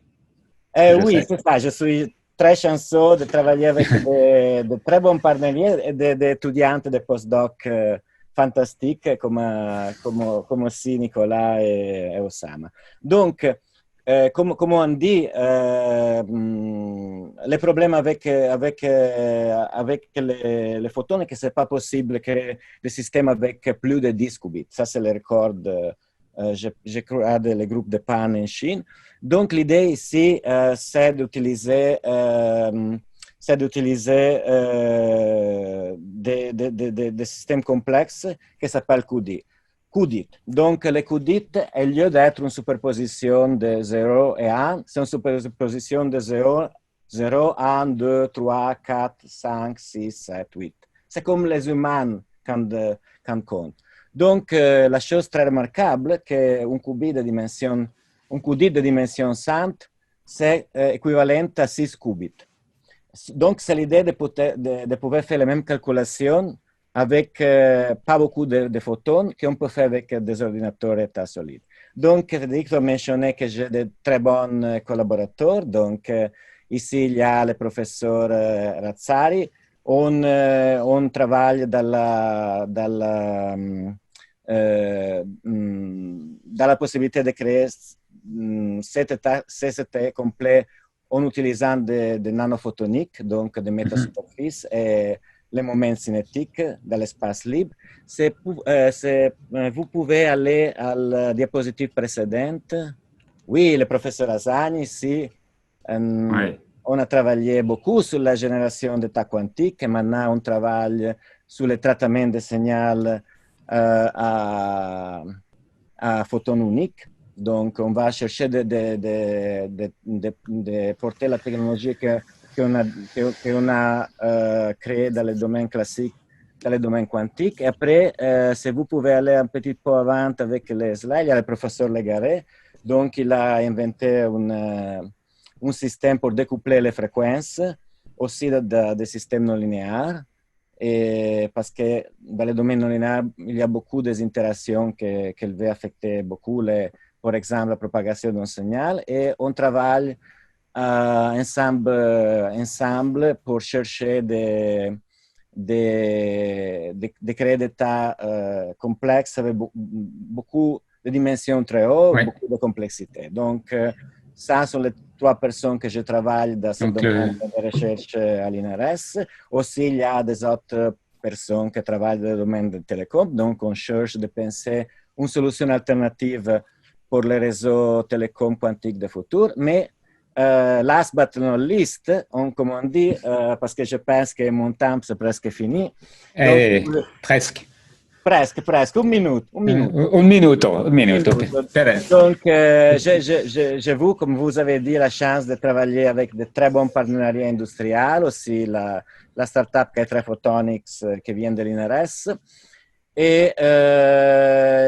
Oui, c'est ça. Je suis très chanceux de travailler avec de très bons partenaires et des étudiants, des postdocs fantastiques comme aussi Nicolas et Osama. Donc, comme on dit, les problèmes avec les photons, c'est que ce n'est pas possible créer des systèmes avec plus de 10 qubits. Ça, c'est le record, je crois, le groupe de Pan en Chine. Donc, l'idée ici, c'est d'utiliser des systèmes complexes qui s'appellent QD. QDIT. Donc, le QDIT, au lieu d'être une superposition de 0 et 1, c'est une superposition de 0, 1, 2, 3, 4, 5, 6, 7, 8. C'est comme les humains quand comptent. Donc, la chose très remarquable, qu'un qubit de dimension 5, c'est équivalent à 6 qubits. Donc, c'est l'idée de pouvoir faire les mêmes calculations avec pas beaucoup de photons qu'on peut faire avec des ordinateurs état solide. Donc, Federico a mentionné que j'ai de très bons collaborateurs. Donc, ici, il y a le professeur Razzari. On travaille dans la possibilité de créer cet état complet en utilisant des nanophotoniques, donc des métasuperfices et les moments cinétiques dans l'espace libre. Vous pouvez aller à la diapositive précédente. Oui, le professeur Azzani, ici, on a travaillé beaucoup sur la génération d'états quantiques et maintenant on travaille sur le traitement des signaux à photons uniques. Donc, on va chercher de porter la technologie qu'on a créée dans le domaine classique, dans le domaine quantique. Et après, si vous pouvez aller un petit peu avant avec les slides, il y a le professeur Légaré. Donc, il a inventé un système pour découpler les fréquences, aussi des systèmes non linéaires. Et parce que dans le domaine non linéaire, il y a beaucoup d'interactions qui vont affecter beaucoup, par exemple, la propagation d'un signal. Et on travaille ensemble pour chercher de créer des états complexes avec beaucoup de dimensions très hautes, beaucoup de complexité. Donc, ça sont les 3 personnes que je travaille dans ce domaine de recherche à l'INRS. Aussi, il y a des autres personnes qui travaillent dans le domaine de télécom. Donc, on cherche de penser une solution alternative pour les réseaux télécom quantiques de futur. Mais last but not least, comme on dit, parce que je pense que mon temps c'est presque fini. Donc, presque. Presque, une minute. Un minuto. Donc, j'ai vu, comme vous avez dit, la chance de travailler avec de très bons partenariats industriels, aussi la startup K3 Photonics qui vient de l'INRS. Et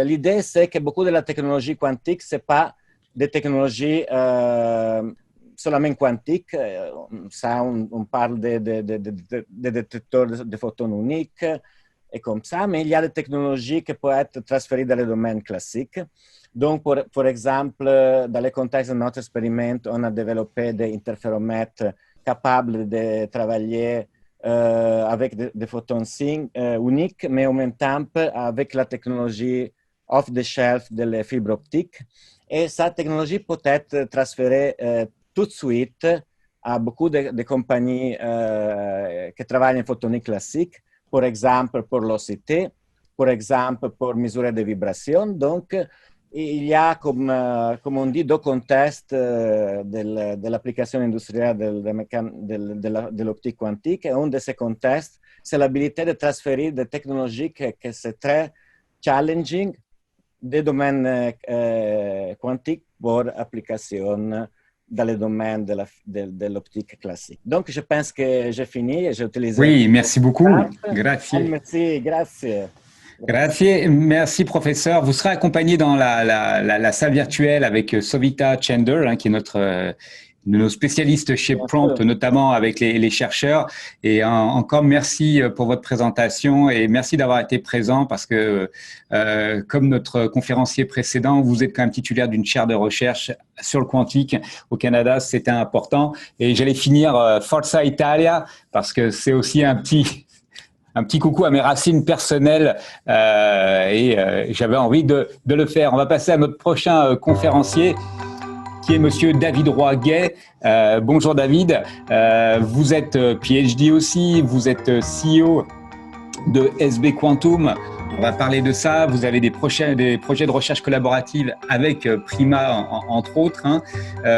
l'idée, c'est que beaucoup de la technologie quantique, ce n'est pas des technologies seulement quantiques. Ça, on parle de détecteurs de photons uniques et comme ça, mais il y a des technologies qui peuvent être transférées dans le domaine classique. Donc, pour exemple, dans le contexte de notre expériment, on a développé des interféromètres capables de travailler avec des photons uniques, mais en même temps avec la technologie off-the-shelf de la fibre optique. Et cette technologie peut être transférée tout de suite à beaucoup de compagnies qui travaillent en photonique classique, par exemple pour l'OCT, par exemple pour mesurer des vibrations. Donc, il y a, comme on dit, 2 contextes de l'application industrielle de l'optique quantique. Et un de ces contextes, c'est l'habilité de transférer des technologies que c'est très challenging des domaines quantiques pour application dans le domaine de l'optique classique. Donc, je pense que j'ai fini et j'ai utilisé... Oui, merci beaucoup. Grazie. Merci, grazie. Grazie. Merci, professeur. Vous serez accompagné dans la salle virtuelle avec Savita Chander, qui est nos spécialistes chez Prompt, notamment avec les chercheurs. Et encore merci pour votre présentation et merci d'avoir été présent parce que, comme notre conférencier précédent, vous êtes quand même titulaire d'une chaire de recherche sur le quantique au Canada, c'était important. Et j'allais finir Forza Italia parce que c'est aussi un petit coucou à mes racines personnelles et j'avais envie de le faire. On va passer à notre prochain conférencier qui est Monsieur David Roy-Gay. Bonjour David, vous êtes PhD aussi, vous êtes CEO de SB Quantum. On va parler de ça. Vous avez des projets de recherche collaborative avec Prima, entre autres.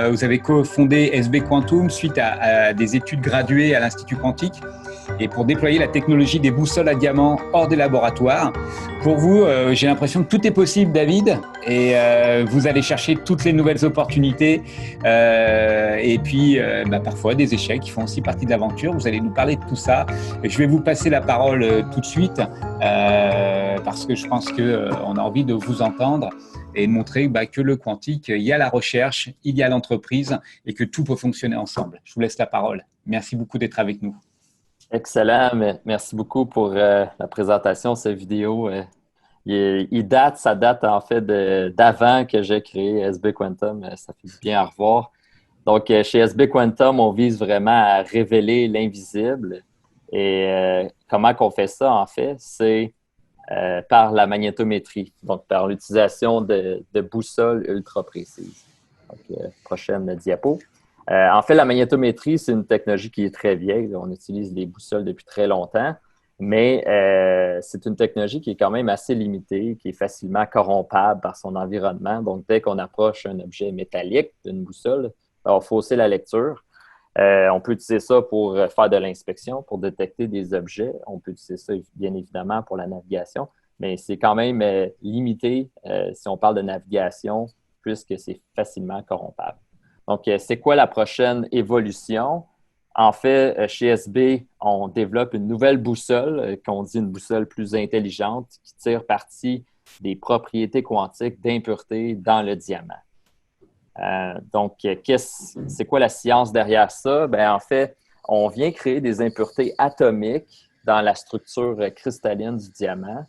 Vous avez cofondé SB Quantum suite à des études graduées à l'Institut Quantique et pour déployer la technologie des boussoles à diamant hors des laboratoires. Pour vous, j'ai l'impression que tout est possible, David, et vous allez chercher toutes les nouvelles opportunités et puis parfois des échecs qui font aussi partie de l'aventure. Vous allez nous parler de tout ça. Je vais vous passer la parole tout de suite parce que je pense qu'on a envie de vous entendre et de montrer que le quantique, il y a la recherche, il y a l'entreprise et que tout peut fonctionner ensemble. Je vous laisse la parole. Merci beaucoup d'être avec nous. Excellent. Merci beaucoup pour la présentation de cette vidéo. Ça date en fait d'avant que j'ai créé SB Quantum. Ça fait du bien à revoir. Donc, chez SB Quantum, on vise vraiment à révéler l'invisible. Et comment qu'on fait ça, en fait? C'est par la magnétométrie, donc par l'utilisation de boussoles ultra précises. Donc, prochaine diapo. En fait, la magnétométrie, c'est une technologie qui est très vieille. On utilise les boussoles depuis très longtemps, mais c'est une technologie qui est quand même assez limitée, qui est facilement corrompable par son environnement. Donc, dès qu'on approche un objet métallique d'une boussole, ça va fausser la lecture. On peut utiliser ça pour faire de l'inspection, pour détecter des objets. On peut utiliser ça, bien évidemment, pour la navigation, mais c'est quand même limité si on parle de navigation, puisque c'est facilement corrompable. Donc, c'est quoi la prochaine évolution? En fait, chez SB, on développe une nouvelle boussole, qu'on dit une boussole plus intelligente, qui tire parti des propriétés quantiques d'impureté dans le diamant. Donc, c'est quoi la science derrière ça? En fait, on vient créer des impuretés atomiques dans la structure cristalline du diamant,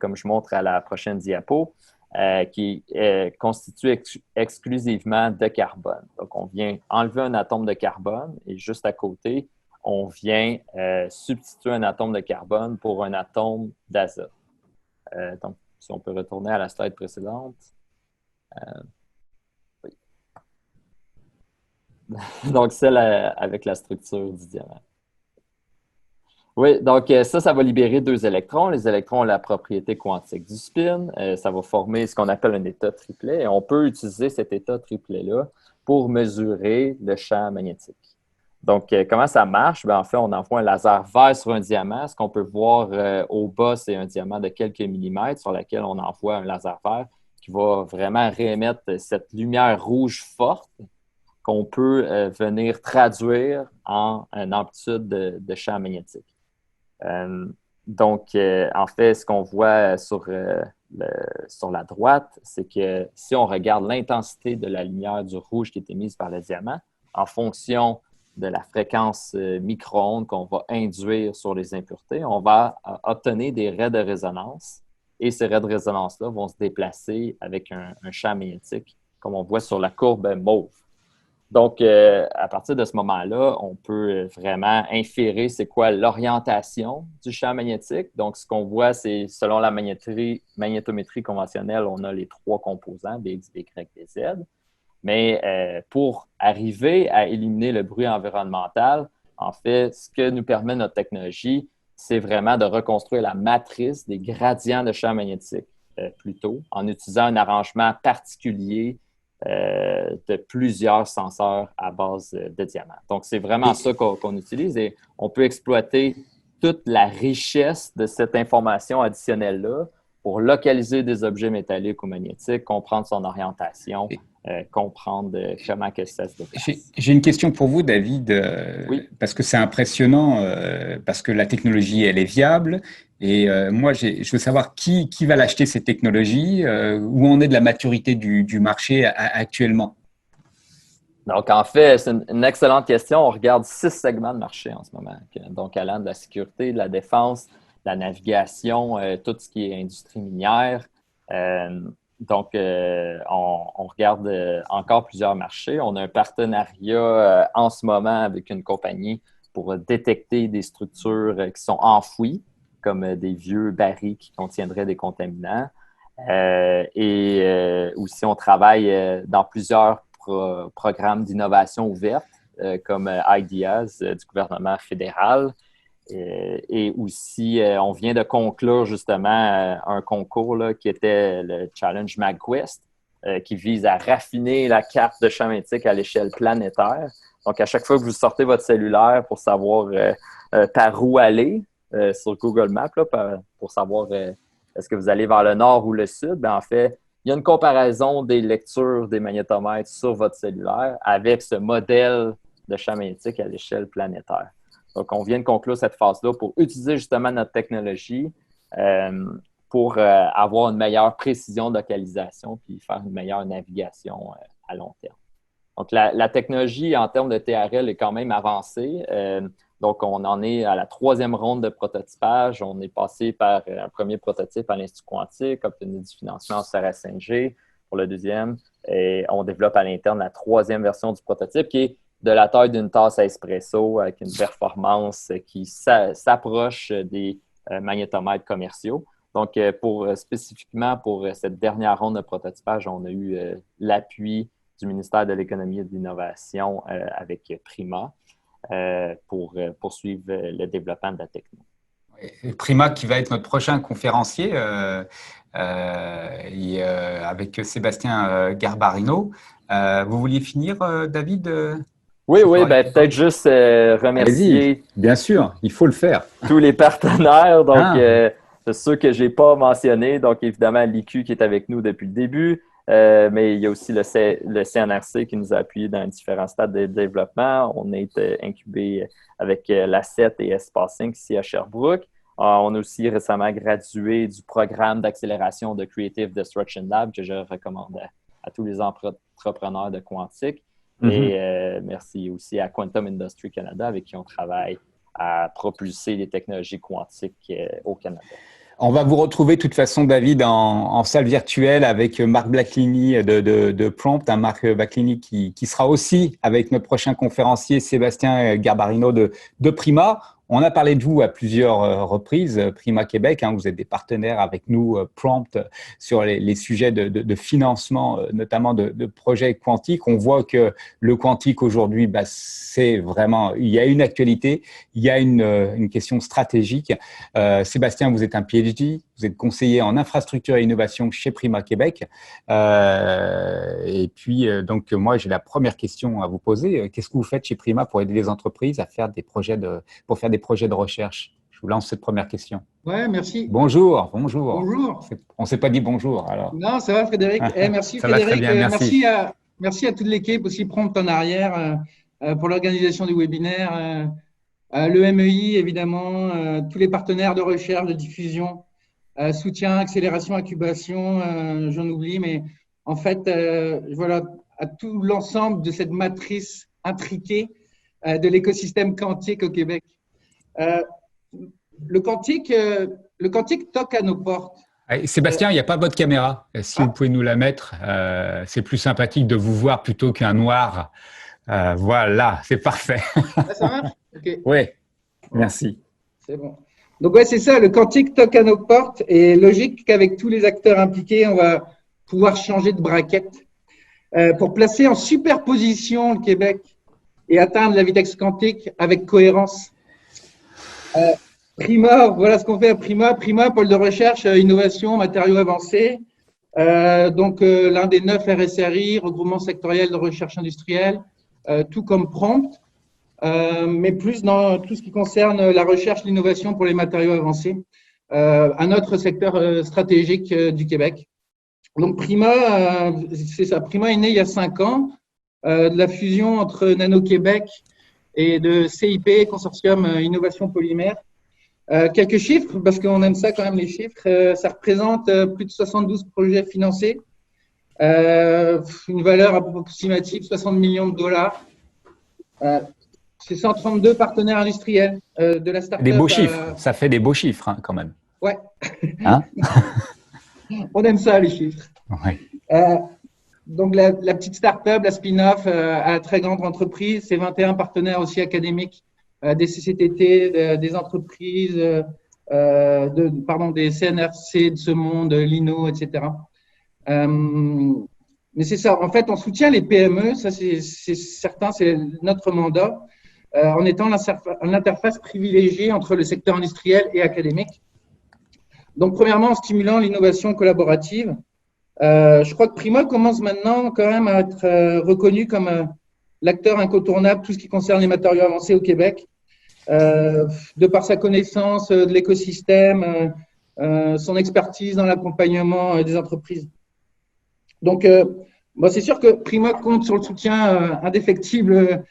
comme je montre à la prochaine diapo. Qui est constitué exclusivement de carbone. Donc, on vient enlever un atome de carbone et juste à côté, on vient substituer un atome de carbone pour un atome d'azote. Donc, si on peut retourner à la slide précédente. Oui. Donc, celle avec la structure du diamant. Oui, donc ça va libérer 2 électrons. Les électrons ont la propriété quantique du spin. Ça va former ce qu'on appelle un état triplet. Et on peut utiliser cet état triplet-là pour mesurer le champ magnétique. Donc, comment ça marche? En fait, on envoie un laser vert sur un diamant. Ce qu'on peut voir au bas, c'est un diamant de quelques millimètres sur lequel on envoie un laser vert qui va vraiment réémettre cette lumière rouge forte qu'on peut venir traduire en une amplitude de champ magnétique. Donc, en fait, ce qu'on voit sur la droite, c'est que si on regarde l'intensité de la lumière du rouge qui est émise par le diamant, en fonction de la fréquence micro-ondes qu'on va induire sur les impuretés, on va obtenir des raies de résonance. Et ces raies de résonance-là vont se déplacer avec un champ magnétique, comme on voit sur la courbe mauve. Donc, à partir de ce moment-là, on peut vraiment inférer c'est quoi l'orientation du champ magnétique. Donc, ce qu'on voit, c'est selon la magnétométrie conventionnelle, on a les 3 composants, Bx, By, Bz. Mais pour arriver à éliminer le bruit environnemental, en fait, ce que nous permet notre technologie, c'est vraiment de reconstruire la matrice des gradients de champ magnétique plutôt, en utilisant un arrangement particulier de plusieurs senseurs à base de diamants. Donc, c'est vraiment ça qu'on utilise et on peut exploiter toute la richesse de cette information additionnelle-là pour localiser des objets métalliques ou magnétiques, comprendre son orientation, comprendre comment que ça se déplace. J'ai une question pour vous, David, oui. Parce que c'est impressionnant, parce que la technologie, elle est viable. Et moi, je veux savoir qui va l'acheter, cette technologie, où on est de la maturité du marché actuellement. Donc, en fait, c'est une excellente question. On regarde 6 segments de marché en ce moment. Donc, allant de la sécurité, de la défense, de la navigation, tout ce qui est industrie minière. Donc, on regarde encore plusieurs marchés. On a un partenariat en ce moment avec une compagnie pour détecter des structures qui sont enfouies, comme des vieux barils qui contiendraient des contaminants. Et aussi, on travaille dans plusieurs programmes d'innovation ouverte comme IDEAS du gouvernement fédéral. Et aussi, on vient de conclure justement un concours là, qui était le Challenge MagQuest, qui vise à raffiner la carte de champ magnétique à l'échelle planétaire. Donc, à chaque fois que vous sortez votre cellulaire pour savoir par où aller sur Google Maps, là, pour savoir est-ce que vous allez vers le nord ou le sud, bien, en fait, il y a une comparaison des lectures des magnétomètres sur votre cellulaire avec ce modèle de champ magnétique à l'échelle planétaire. Donc, on vient de conclure cette phase-là pour utiliser justement notre technologie pour avoir une meilleure précision de localisation puis faire une meilleure navigation à long terme. Donc, la technologie en termes de TRL est quand même avancée. Donc, on en est à la 3e ronde de prototypage. On est passé par un premier prototype à l'Institut quantique, obtenu du financement au CRSNG pour le 2e. Et on développe à l'interne la 3e version du prototype qui est de la taille d'une tasse à espresso avec une performance qui s'approche des magnétomètres commerciaux. Donc, spécifiquement pour cette dernière ronde de prototypage, on a eu l'appui du ministère de l'Économie et de l'Innovation avec Prima pour poursuivre le développement de la techno. Prima qui va être notre prochain conférencier avec Sébastien Garbarino. Vous vouliez finir, David? Oui, ben, peut-être juste remercier. Bien sûr, il faut le faire. Tous les partenaires. Donc, c'est ceux que je n'ai pas mentionnés. Donc, évidemment, l'IQ qui est avec nous depuis le début. Mais il y a aussi le CNRC qui nous a appuyés dans différents stades de développement. On est incubé avec l'ACET et Espacing ici à Sherbrooke. On a aussi récemment gradué du programme d'accélération de Creative Destruction Lab que je recommande à tous les entrepreneurs de quantique. Et merci aussi à Quantum Industry Canada avec qui on travaille à propulser les technologies quantiques au Canada. On va vous retrouver de toute façon, David, en salle virtuelle avec Marc Blacklini de Prompt, Marc Blacklini qui sera aussi avec notre prochain conférencier Sébastien Garbarino de Prima. On a parlé de vous à plusieurs reprises, Prima Québec, vous êtes des partenaires avec nous, Prompt, sur les sujets de financement, notamment de projets quantiques. On voit que le quantique aujourd'hui, c'est vraiment, il y a une actualité, il y a une question stratégique. Sébastien, vous êtes un PhD, vous êtes conseiller en infrastructure et innovation chez Prima Québec. Et puis, donc, moi, j'ai la première question à vous poser. Qu'est-ce que vous faites chez Prima pour aider les entreprises à faire des projets de recherche? Je vous lance cette première question. Ouais, merci. Bonjour. Bonjour. On ne s'est pas dit bonjour, alors. Non, ça va, Frédéric. Merci, ça Frédéric. Va très bien, merci. Merci à toute l'équipe, aussi Prompt en arrière, pour l'organisation du webinaire. Le MEI, évidemment, tous les partenaires de recherche, de diffusion, soutien, accélération, incubation, j'en oublie, mais en fait, voilà, à tout l'ensemble de cette matrice intriquée de l'écosystème quantique au Québec. Le quantique toque à nos portes. Sébastien, il n'y a pas votre caméra. Si vous pouvez nous la mettre, c'est plus sympathique de vous voir plutôt qu'un noir. Voilà, c'est parfait. Ça marche? Okay. Oui, merci. C'est bon. Donc, ouais, c'est ça, le quantique toque à nos portes et logique qu'avec tous les acteurs impliqués, on va pouvoir changer de braquette pour placer en superposition le Québec et atteindre la vitesse quantique avec cohérence. Prima, voilà ce qu'on fait à Prima. Prima, pôle de recherche, innovation, matériaux avancés. Donc, l'un des 9 RSRI, regroupement sectoriel de recherche industrielle, tout comme Prompt, mais plus dans tout ce qui concerne la recherche, l'innovation pour les matériaux avancés, un autre secteur stratégique du Québec. Donc, Prima, c'est ça. Prima est né il y a 5 ans, de la fusion entre Nano-Québec et de CIP, Consortium Innovation Polymère. Quelques chiffres, parce qu'on aime ça quand même, les chiffres. Ça représente plus de 72 projets financés, une valeur approximative 60 millions de dollars. C'est 132 partenaires industriels de la start-up. Des beaux chiffres, ça fait des beaux chiffres quand même. Ouais. On aime ça, les chiffres. Ouais. Donc, la petite start-up, la spin-off à la très grande entreprise, c'est 21 partenaires aussi académiques, des CCTT, des entreprises, des CNRC de ce monde, l'INO, etc. Mais c'est ça. En fait, on soutient les PME. Ça, c'est certain, c'est notre mandat, en étant l'interface privilégiée entre le secteur industriel et académique. Donc, premièrement, en stimulant l'innovation collaborative. Je crois que Prima commence maintenant quand même à être reconnu comme l'acteur incontournable, tout ce qui concerne les matériaux avancés au Québec, de par sa connaissance de l'écosystème, son expertise dans l'accompagnement des entreprises. Donc, c'est sûr que Prima compte sur le soutien indéfectible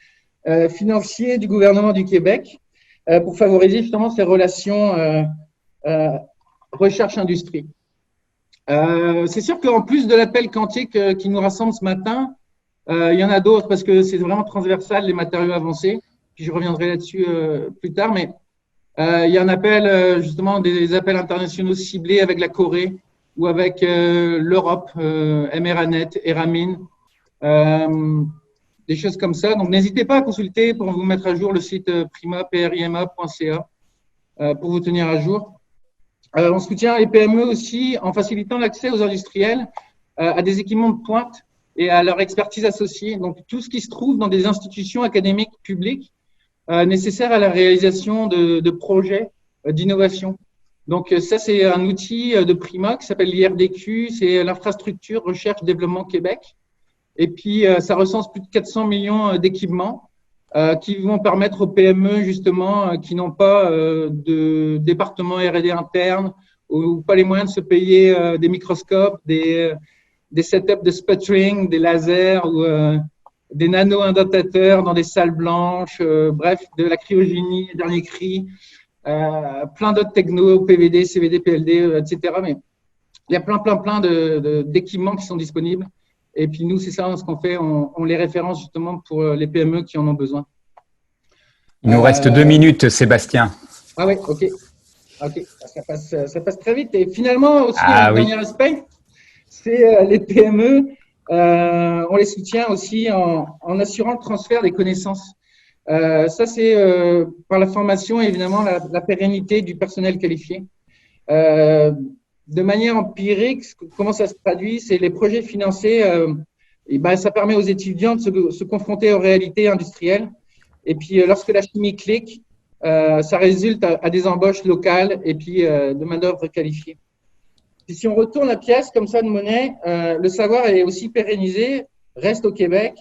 financier du gouvernement du Québec pour favoriser justement ces relations recherche-industrie. C'est sûr qu'en plus de l'appel quantique qui nous rassemble ce matin, il y en a d'autres parce que c'est vraiment transversal, les matériaux avancés. Puis je reviendrai là-dessus plus tard, mais il y a un appel, justement, des appels internationaux ciblés avec la Corée ou avec l'Europe, Emeranet, Eramin, des choses comme ça. Donc, n'hésitez pas à consulter pour vous mettre à jour le site prima.ca pour vous tenir à jour. On soutient les PME aussi en facilitant l'accès aux industriels à des équipements de pointe et à leur expertise associée. Donc, tout ce qui se trouve dans des institutions académiques publiques nécessaires à la réalisation de projets d'innovation. Donc, ça, c'est un outil de Prima qui s'appelle l'IRDQ, c'est l'infrastructure Recherche Développement Québec. Et puis, ça recense plus de 400 millions d'équipements qui vont permettre aux PME, justement, qui n'ont pas de département R&D interne ou pas les moyens de se payer des microscopes, des setups de sputtering, des lasers ou des nano-indentateurs dans des salles blanches, bref, de la cryogénie, dernier cri, plein d'autres technos, PVD, CVD, PLD, etc. Mais il y a plein d'équipements qui sont disponibles. Et puis nous, c'est ça ce qu'on fait, on les référence justement pour les PME qui en ont besoin. Il nous reste 2 minutes, Sébastien. Ah oui, ok. Ça passe très vite. Et finalement, aussi, un dernier aspect, c'est les PME. On les soutient aussi en assurant le transfert des connaissances. Ça, c'est par la formation et évidemment la pérennité du personnel qualifié. De manière empirique, comment ça se traduit? C'est les projets financés, ça permet aux étudiants de se confronter aux réalités industrielles. Et puis, lorsque la chimie clique, ça résulte à des embauches locales et puis de main-d'œuvre qualifiée. Et si on retourne la pièce comme ça de monnaie, le savoir est aussi pérennisé, reste au Québec,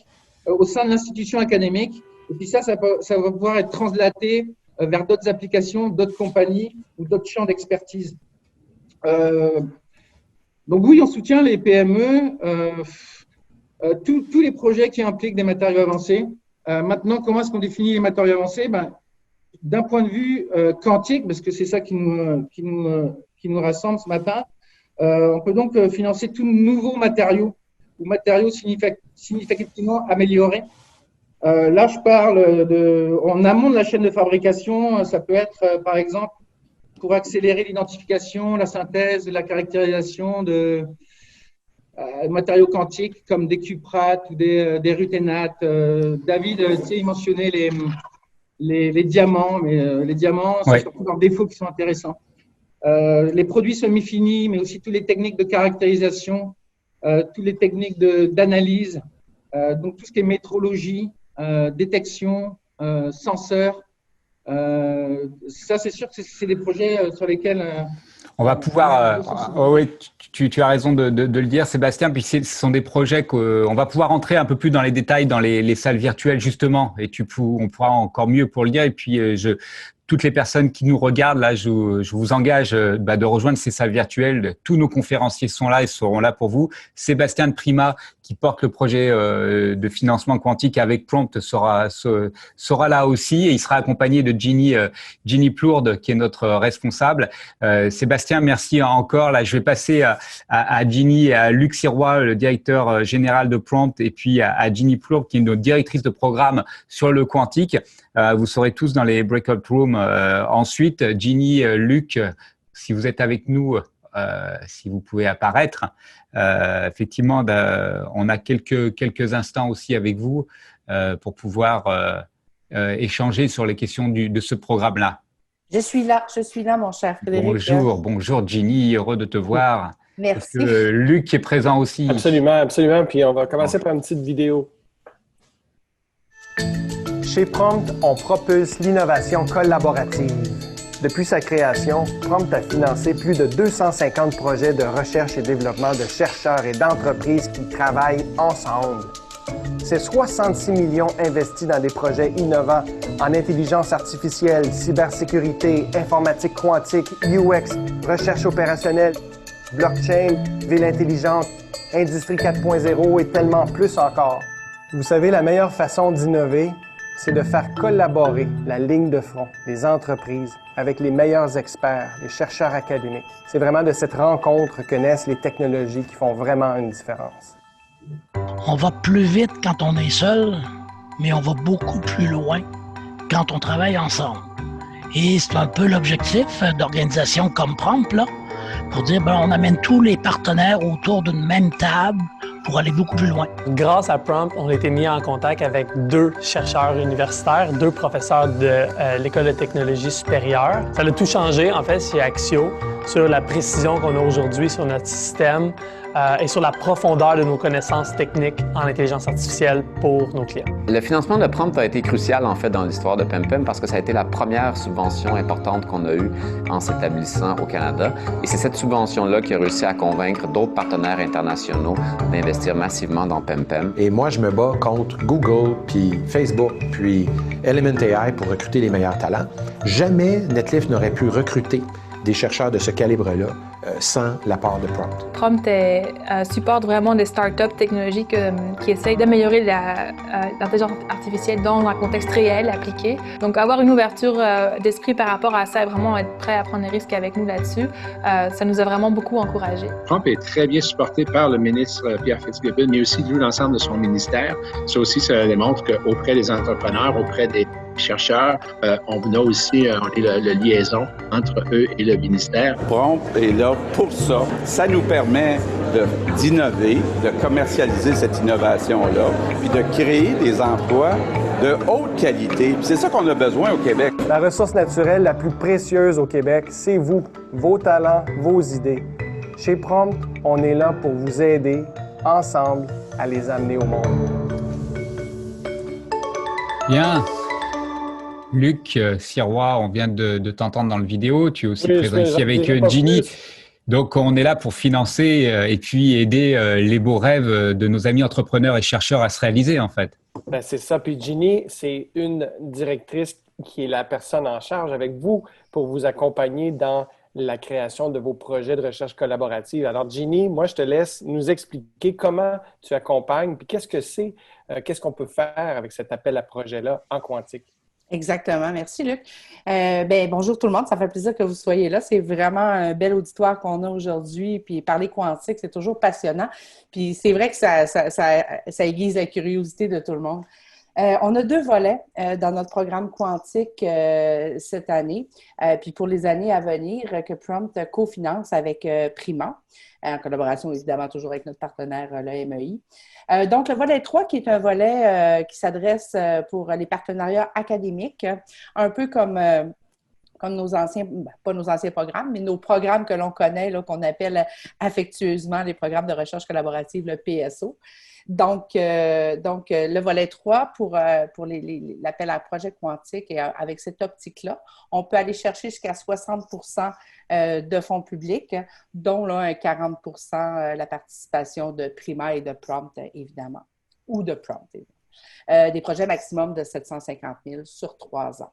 au sein de l'institution académique. Et puis ça va pouvoir être translaté vers d'autres applications, d'autres compagnies ou d'autres champs d'expertise. Donc oui, on soutient les PME, tous les projets qui impliquent des matériaux avancés. Maintenant, comment est-ce qu'on définit les matériaux avancés? D'un point de vue quantique, parce que c'est ça qui nous rassemble ce matin, on peut donc financer tous nouveaux matériaux ou matériaux significativement améliorés. Là, je parle en amont de la chaîne de fabrication. Ça peut être, par exemple, pour accélérer l'identification, la synthèse, la caractérisation de matériaux quantiques comme des cuprates ou des ruténates. David, il mentionnait les diamants, mais les diamants, c'est surtout leurs défauts qui sont intéressants. Les produits semi-finis, mais aussi toutes les techniques de caractérisation, toutes les techniques d'analyse, donc tout ce qui est métrologie, détection, senseurs. Ça, c'est sûr que c'est des projets sur lesquels… on va pouvoir… oui, tu as raison de le dire, Sébastien. Puis ce sont des projets qu'on va pouvoir entrer un peu plus dans les détails dans les salles virtuelles, justement. Et on pourra encore mieux pour le dire. Et puis, toutes les personnes qui nous regardent, là, je vous engage de rejoindre ces salles virtuelles. Tous nos conférenciers sont là et seront là pour vous. Sébastien de Prima, qui porte le projet de financement quantique avec Prompt, sera là aussi. Et il sera accompagné de Ginny Plourde, qui est notre responsable. Sébastien, merci encore. Là, je vais passer à Ginny et à Luc Sirois, le directeur général de Prompt, et puis à Ginny Plourde, qui est notre directrice de programme sur le quantique. Vous serez tous dans les breakout rooms ensuite. Ginny, Luc, si vous êtes avec nous, si vous pouvez apparaître. Effectivement, on a quelques instants aussi avec vous pour pouvoir échanger sur les questions de ce programme-là. Je suis là, mon cher Frédéric. Bonjour Ginny, heureux de te voir. Merci. Parce que Luc est présent aussi. Absolument, absolument. Puis on va commencer par une petite vidéo. Chez Prompt, on propulse l'innovation collaborative. Depuis sa création, Prompt a financé plus de 250 projets de recherche et développement de chercheurs et d'entreprises qui travaillent ensemble. C'est 66 millions investis dans des projets innovants en intelligence artificielle, cybersécurité, informatique quantique, UX, recherche opérationnelle, blockchain, ville intelligente, industrie 4.0 et tellement plus encore. Vous savez, la meilleure façon d'innover, c'est de faire collaborer la ligne de front des entreprises avec les meilleurs experts, les chercheurs académiques. C'est vraiment de cette rencontre que naissent les technologies qui font vraiment une différence. On va plus vite quand on est seul, mais on va beaucoup plus loin quand on travaille ensemble. Et c'est un peu l'objectif d'organisations comme Prompt, là, pour dire, on amène tous les partenaires autour d'une même table pour aller beaucoup plus loin. Grâce à Prompt, on a été mis en contact avec 2 chercheurs universitaires, 2 professeurs de l'École de technologie supérieure. Ça a tout changé, en fait, chez Axio, sur la précision qu'on a aujourd'hui sur notre système et sur la profondeur de nos connaissances techniques en intelligence artificielle pour nos clients. Le financement de Prompt a été crucial, en fait, dans l'histoire de PemPem parce que ça a été la première subvention importante qu'on a eue en s'établissant au Canada. Et c'est cette subvention-là qui a réussi à convaincre d'autres partenaires internationaux d'investir massivement dans PemPem. Et moi, je me bats contre Google, puis Facebook, puis Element AI pour recruter les meilleurs talents. Jamais Netlift n'aurait pu recruter des chercheurs de ce calibre-là sans l'apport de Prompt. Prompt supporte vraiment des startups technologiques qui essayent d'améliorer l'intelligence artificielle dans un contexte réel, appliqué. Donc avoir une ouverture d'esprit par rapport à ça et vraiment être prêt à prendre des risques avec nous là-dessus, ça nous a vraiment beaucoup encouragés. Prompt est très bien supporté par le ministre Pierre Fitzgibbon, mais aussi l'ensemble de son ministère. Ça aussi, ça démontre qu'auprès des entrepreneurs, auprès des chercheurs, on est la liaison entre eux et le ministère. Prompt est là pour ça. Ça nous permet d'innover, de commercialiser cette innovation-là, puis de créer des emplois de haute qualité. Puis c'est ça qu'on a besoin au Québec. La ressource naturelle la plus précieuse au Québec, c'est vous, vos talents, vos idées. Chez Prompt, on est là pour vous aider, ensemble, à les amener au monde. Bien. Luc Sirois, on vient de t'entendre dans le vidéo. Tu es aussi présent ici avec Ginny. Donc, on est là pour financer et puis aider les beaux rêves de nos amis entrepreneurs et chercheurs à se réaliser, en fait. Ben, c'est ça. Puis Ginny, c'est une directrice qui est la personne en charge avec vous pour vous accompagner dans la création de vos projets de recherche collaborative. Alors, Ginny, moi, je te laisse nous expliquer comment tu accompagnes, puis qu'est-ce que c'est, qu'est-ce qu'on peut faire avec cet appel à projet-là en quantique. Exactement. Merci, Luc. Bonjour tout le monde. Ça fait plaisir que vous soyez là. C'est vraiment un bel auditoire qu'on a aujourd'hui. Puis parler quantique, c'est toujours passionnant. Puis c'est vrai que ça aiguise la curiosité de tout le monde. On a 2 volets dans notre programme quantique cette année, puis pour les années à venir que Prompt cofinance avec Prima, en collaboration évidemment toujours avec notre partenaire, le MEI. Donc, le volet 3 qui est un volet qui s'adresse pour les partenariats académiques, un peu comme nos anciens, pas nos anciens programmes, mais nos programmes que l'on connaît, là, qu'on appelle affectueusement les programmes de recherche collaborative, le PSO. Donc, le volet 3 pour l'appel à projet quantique et avec cette optique-là, on peut aller chercher jusqu'à 60% de fonds publics, dont là, 40% la participation de Prima et de Prompt, évidemment, ou de Prompt. Des projets maximum de 750 000 sur 3 ans.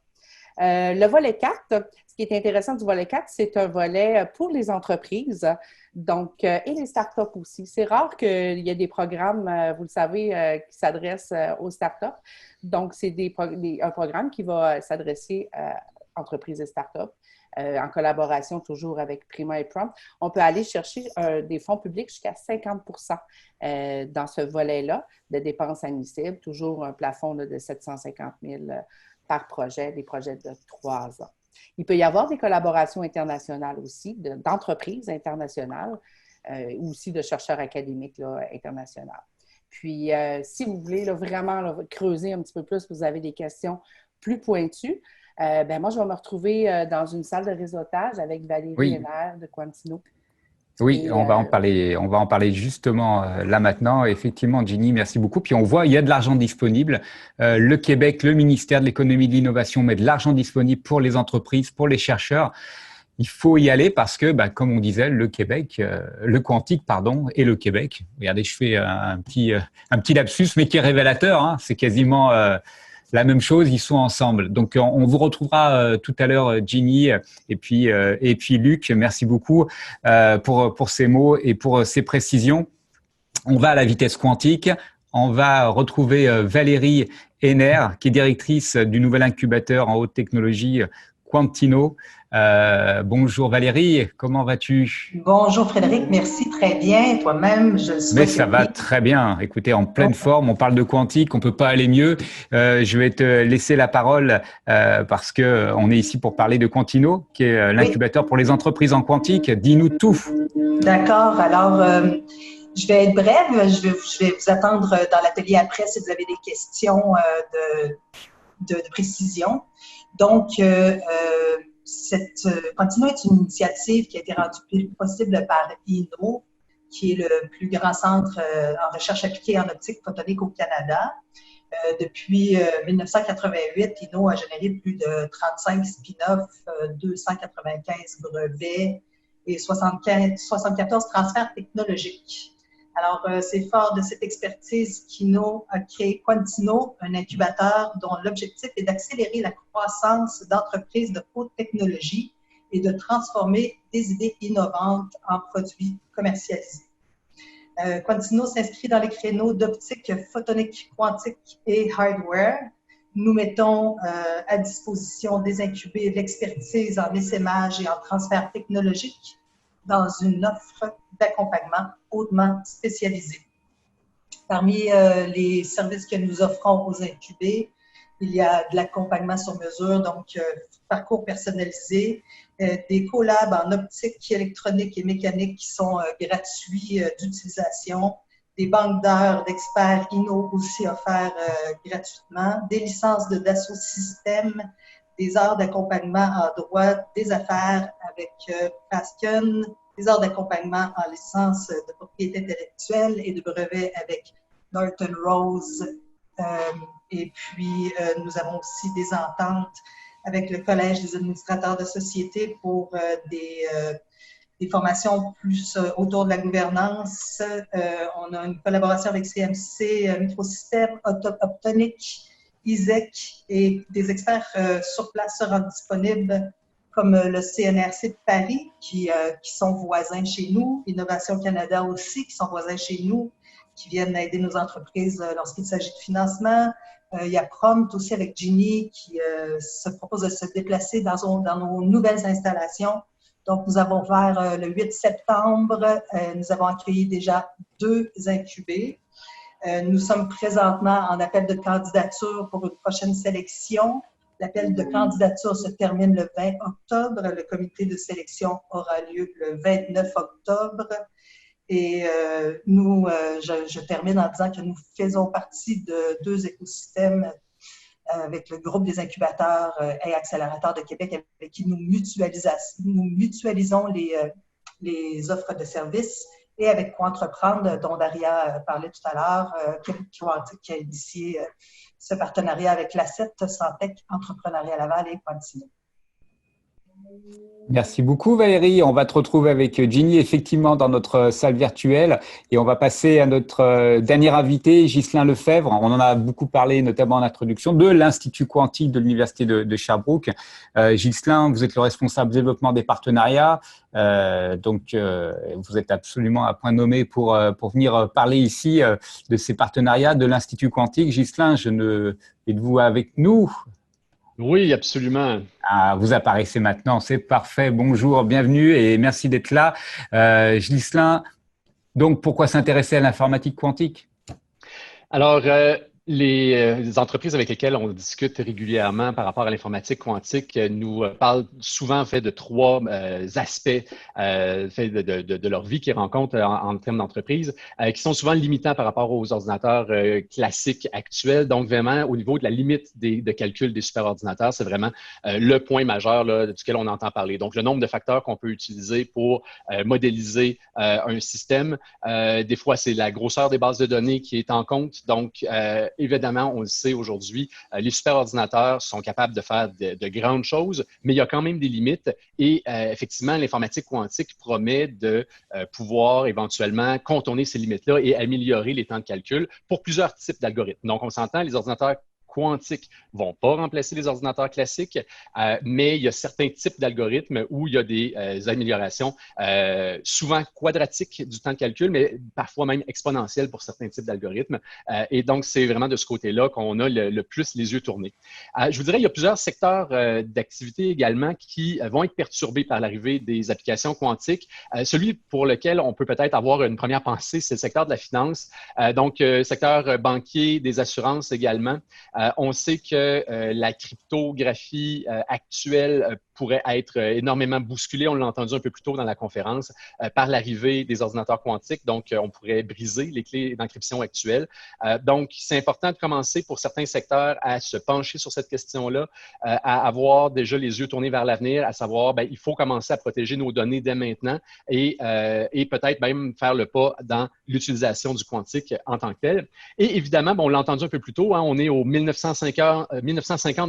Le volet 4, ce qui est intéressant du volet 4, c'est un volet pour les entreprises donc, et les startups aussi. C'est rare qu'il y ait des programmes, vous le savez, qui s'adressent aux startups. Donc, c'est un programme qui va s'adresser à entreprises et startups en collaboration toujours avec Prima et Prompt. On peut aller chercher des fonds publics jusqu'à 50% dans ce volet-là de dépenses admissibles, toujours un plafond de 750 000 par projet, des projets de 3 ans. Il peut y avoir des collaborations internationales aussi, d'entreprises internationales, aussi de chercheurs académiques là, internationaux. Puis, si vous voulez là, vraiment là, creuser un petit peu plus, vous avez des questions plus pointues, moi, je vais me retrouver dans une salle de réseautage avec Valérie Hénard de Quantino. Oui, on va en parler justement là maintenant. Effectivement, Ginny, merci beaucoup. Puis on voit, il y a de l'argent disponible. Le Québec, le ministère de l'économie et de l'innovation met de l'argent disponible pour les entreprises, pour les chercheurs. Il faut y aller parce que, comme on disait, le Québec, le quantique, pardon, et le Québec. Regardez, je fais un petit lapsus, mais qui est révélateur. Hein, c'est quasiment la même chose. Ils sont ensemble. Donc, on vous retrouvera tout à l'heure, Ginny, et puis Luc. Merci beaucoup pour ces mots et pour ces précisions. On va à la vitesse quantique. On va retrouver Valérie Henner, qui est directrice du nouvel incubateur en haute technologie Quantino. Bonjour Valérie, comment vas-tu? Bonjour Frédéric, merci, très bien. Toi-même, je souhaite... Mais ça va très bien. Écoutez, en pleine forme, on parle de quantique, on peut pas aller mieux. Je vais te laisser la parole parce que on est ici pour parler de Quantino, qui est l'incubateur pour les entreprises en quantique. Dis-nous tout. D'accord, alors je vais être brève. Je vais vous attendre dans l'atelier après si vous avez des questions de précision. Donc, Quantino est une initiative qui a été rendue possible par INO, qui est le plus grand centre en recherche appliquée en optique photonique au Canada. Depuis 1988, INO a généré plus de 35 spin-offs, 295 brevets et 74 transferts technologiques. Alors, c'est fort de cette expertise qu'INO a créé Quantino, un incubateur dont l'objectif est d'accélérer la croissance d'entreprises de haute technologie et de transformer des idées innovantes en produits commercialisés. Quantino s'inscrit dans les créneaux d'optique photonique quantique et hardware. Nous mettons à disposition des incubés l'expertise en essaimage et en transfert technologique dans une offre d'accompagnement hautement spécialisée. Parmi les services que nous offrons aux incubés, il y a de l'accompagnement sur mesure, donc parcours personnalisé, des collabs en optique, électronique et mécanique qui sont gratuits d'utilisation, des banques d'heures d'experts INO aussi offerts gratuitement, des licences de Dassault Systèmes, des heures d'accompagnement en droit des affaires avec Fasken, des heures d'accompagnement en licence de propriété intellectuelle et de brevet avec Norton Rose. Et puis, nous avons aussi des ententes avec le Collège des administrateurs de sociétés pour des formations plus autour de la gouvernance. On a une collaboration avec CMC, Microsystème, Optonique, ISEC et des experts sur place se rendent disponibles comme le CNRC de Paris qui sont voisins chez nous, Innovation Canada aussi qui sont voisins chez nous, qui viennent aider nos entreprises lorsqu'il s'agit de financement. Il y a Prompt aussi avec Ginny qui se propose de se déplacer dans nos nouvelles installations. Donc, nous avons ouvert le 8 septembre. Nous avons accueilli déjà 2 incubés. Nous sommes présentement en appel de candidature pour une prochaine sélection. L'appel de candidature se termine le 20 octobre. Le comité de sélection aura lieu le 29 octobre. Et je termine en disant que nous faisons partie de 2 écosystèmes avec le groupe des incubateurs et accélérateurs de Québec avec qui nous mutualisons les offres de services et avec Quantreprendre, dont Daria parlait tout à l'heure, qui a initié ce partenariat avec l'ACET, Santec, Entrepreneuriat Laval et Quantino. Merci beaucoup Valérie. On va te retrouver avec Ginny effectivement dans notre salle virtuelle et on va passer à notre dernier invité, Ghislain Lefebvre. On en a beaucoup parlé notamment en introduction de l'Institut Quantique de l'Université de Sherbrooke. Ghislain, vous êtes le responsable développement des partenariats. Donc vous êtes absolument à point nommé pour venir parler ici de ces partenariats de l'Institut Quantique. Ghislain, êtes-vous avec nous? Oui, absolument. Ah, vous apparaissez maintenant, c'est parfait. Bonjour, bienvenue et merci d'être là. Ghislain, donc pourquoi s'intéresser à l'informatique quantique? Alors, Les entreprises avec lesquelles on discute régulièrement par rapport à l'informatique quantique nous parlent souvent en fait, de trois aspects de leur vie qu'ils rencontrent en termes d'entreprise, qui sont souvent limitants par rapport aux ordinateurs classiques actuels. Donc, vraiment, au niveau de la limite de calcul des superordinateurs, c'est vraiment le point majeur là, duquel on entend parler. Donc, le nombre de facteurs qu'on peut utiliser pour modéliser un système. Des fois, c'est la grosseur des bases de données qui est en compte. Donc, évidemment, on le sait aujourd'hui, les superordinateurs sont capables de faire de grandes choses, mais il y a quand même des limites. Et effectivement, l'informatique quantique promet de pouvoir éventuellement contourner ces limites-là et améliorer les temps de calcul pour plusieurs types d'algorithmes. Donc, on s'entend, les ordinateurs quantiques ne vont pas remplacer les ordinateurs classiques, mais il y a certains types d'algorithmes où il y a des améliorations souvent quadratiques du temps de calcul, mais parfois même exponentielles pour certains types d'algorithmes. Et donc, c'est vraiment de ce côté-là qu'on a le plus les yeux tournés. Je vous dirais, il y a plusieurs secteurs d'activité également qui vont être perturbés par l'arrivée des applications quantiques. Celui pour lequel on peut peut-être avoir une première pensée, c'est le secteur de la finance. Donc, secteur banquier, des assurances également. On sait que la cryptographie actuelle pourrait être énormément bousculée, on l'a entendu un peu plus tôt dans la conférence, par l'arrivée des ordinateurs quantiques. Donc, on pourrait briser les clés d'encryption actuelles. Donc, c'est important de commencer pour certains secteurs à se pencher sur cette question-là, à avoir déjà les yeux tournés vers l'avenir, à savoir, il faut commencer à protéger nos données dès maintenant et peut-être même faire le pas dans l'utilisation du quantique en tant que tel. Et évidemment, on l'a entendu un peu plus tôt, on est au 1950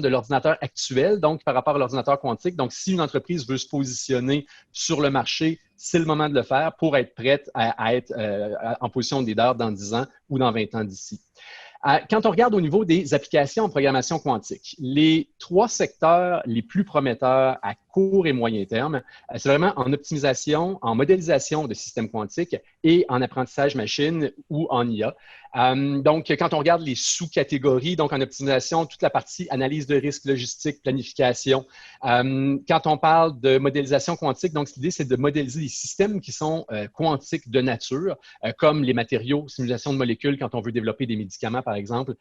de l'ordinateur actuel, donc par rapport à l'ordinateur quantique. Donc, si une entreprise veut se positionner sur le marché, c'est le moment de le faire pour être prête à être en position de leader dans 10 ans ou dans 20 ans d'ici. Quand on regarde au niveau des applications en programmation quantique, les trois secteurs les plus prometteurs à court et moyen terme, c'est vraiment en optimisation, en modélisation de systèmes quantiques et en apprentissage machine ou en IA. Donc, quand on regarde les sous-catégories, donc en optimisation, toute la partie analyse de risque, logistique, planification. Quand on parle de modélisation quantique, donc l'idée, c'est de modéliser des systèmes qui sont quantiques de nature, comme les matériaux, simulation de molécules quand on veut développer des médicaments, par exemple,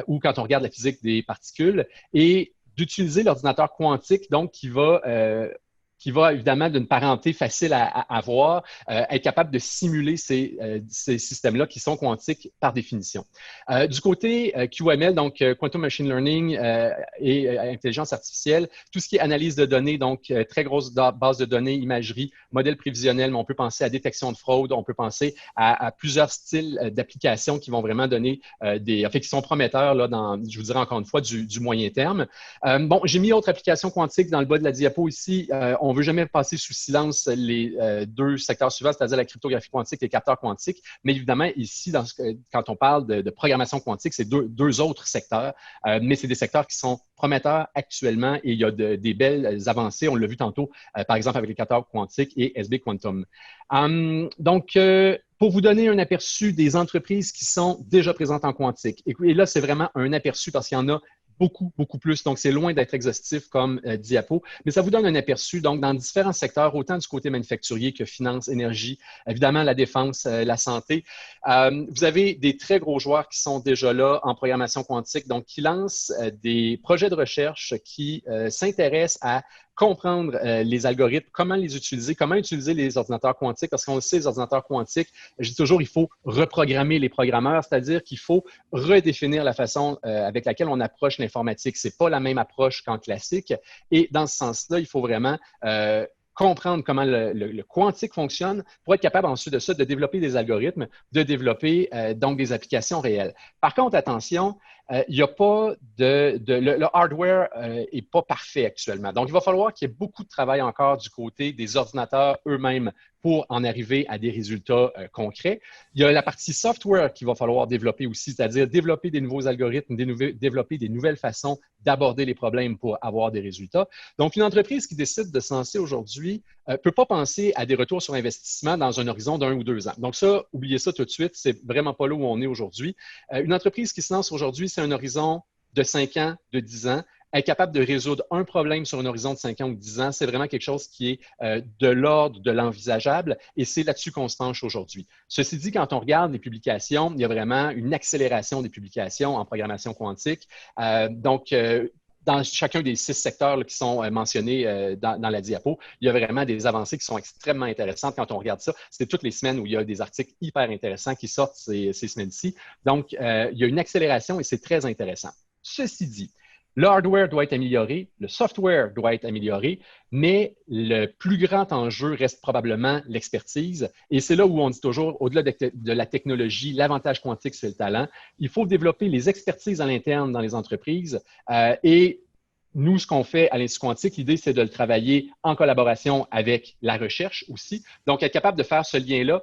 ou quand on regarde la physique des particules, et d'utiliser l'ordinateur quantique, donc qui va évidemment d'une parenté facile à avoir, être capable de simuler ces systèmes-là qui sont quantiques par définition. Du côté QML, donc Quantum Machine Learning et intelligence artificielle, tout ce qui est analyse de données, donc très grosse base de données, imagerie, modèle prévisionnel, mais on peut penser à détection de fraude, on peut penser à plusieurs styles d'applications qui vont vraiment donner qui sont prometteurs là, je vous dirais encore une fois, du moyen terme. Bon, j'ai mis autre application quantique dans le bas de la diapo ici. On ne veut jamais passer sous silence les deux secteurs suivants, c'est-à-dire la cryptographie quantique et les capteurs quantiques. Mais évidemment, ici, quand on parle de programmation quantique, c'est deux autres secteurs, mais c'est des secteurs qui sont prometteurs actuellement et il y a des belles avancées. On l'a vu tantôt, par exemple, avec les capteurs quantiques et SB Quantum. Donc, pour vous donner un aperçu des entreprises qui sont déjà présentes en quantique, et là, c'est vraiment un aperçu parce qu'il y en a beaucoup, beaucoup plus. Donc, c'est loin d'être exhaustif comme diapo, mais ça vous donne un aperçu donc dans différents secteurs, autant du côté manufacturier que finance, énergie, évidemment la défense, la santé. Vous avez des très gros joueurs qui sont déjà là en programmation quantique, donc qui lancent des projets de recherche qui s'intéressent à comprendre les algorithmes, comment les utiliser, comment utiliser les ordinateurs quantiques, parce qu'on le sait, les ordinateurs quantiques, je dis toujours, il faut reprogrammer les programmeurs, c'est-à-dire qu'il faut redéfinir la façon avec laquelle on approche l'informatique. Ce n'est pas la même approche qu'en classique. Et dans ce sens-là, il faut vraiment comprendre comment le quantique fonctionne pour être capable ensuite de ça de développer des algorithmes, de développer donc des applications réelles. Par contre, attention, il n'y a pas le hardware n'est pas parfait actuellement. Donc, il va falloir qu'il y ait beaucoup de travail encore du côté des ordinateurs eux-mêmes pour en arriver à des résultats concrets. Il y a la partie software qu'il va falloir développer aussi, c'est-à-dire développer des nouveaux algorithmes, développer des nouvelles façons d'aborder les problèmes pour avoir des résultats. Donc, une entreprise qui décide de se lancer aujourd'hui ne peut pas penser à des retours sur investissement dans un horizon d'1 ou 2 ans. Donc ça, oubliez ça tout de suite, c'est vraiment pas là où on est aujourd'hui. Une entreprise qui se lance aujourd'hui, c'est un horizon de 5 ans, de 10 ans, être capable de résoudre un problème sur un horizon de 5 ans ou 10 ans, c'est vraiment quelque chose qui est de l'ordre de l'envisageable et c'est là-dessus qu'on se penche aujourd'hui. Ceci dit, quand on regarde les publications, il y a vraiment une accélération des publications en programmation quantique. Dans chacun des 6 secteurs là, qui sont mentionnés dans la diapo, il y a vraiment des avancées qui sont extrêmement intéressantes quand on regarde ça. C'est toutes les semaines où il y a des articles hyper intéressants qui sortent ces semaines-ci. Donc, il y a une accélération et c'est très intéressant. Ceci dit, le hardware doit être amélioré, le software doit être amélioré, mais le plus grand enjeu reste probablement l'expertise. Et c'est là où on dit toujours, au-delà de la technologie, l'avantage quantique, c'est le talent. Il faut développer les expertises à l'interne dans les entreprises et nous, ce qu'on fait à l'Institut quantique, l'idée, c'est de le travailler en collaboration avec la recherche aussi. Donc, être capable de faire ce lien-là.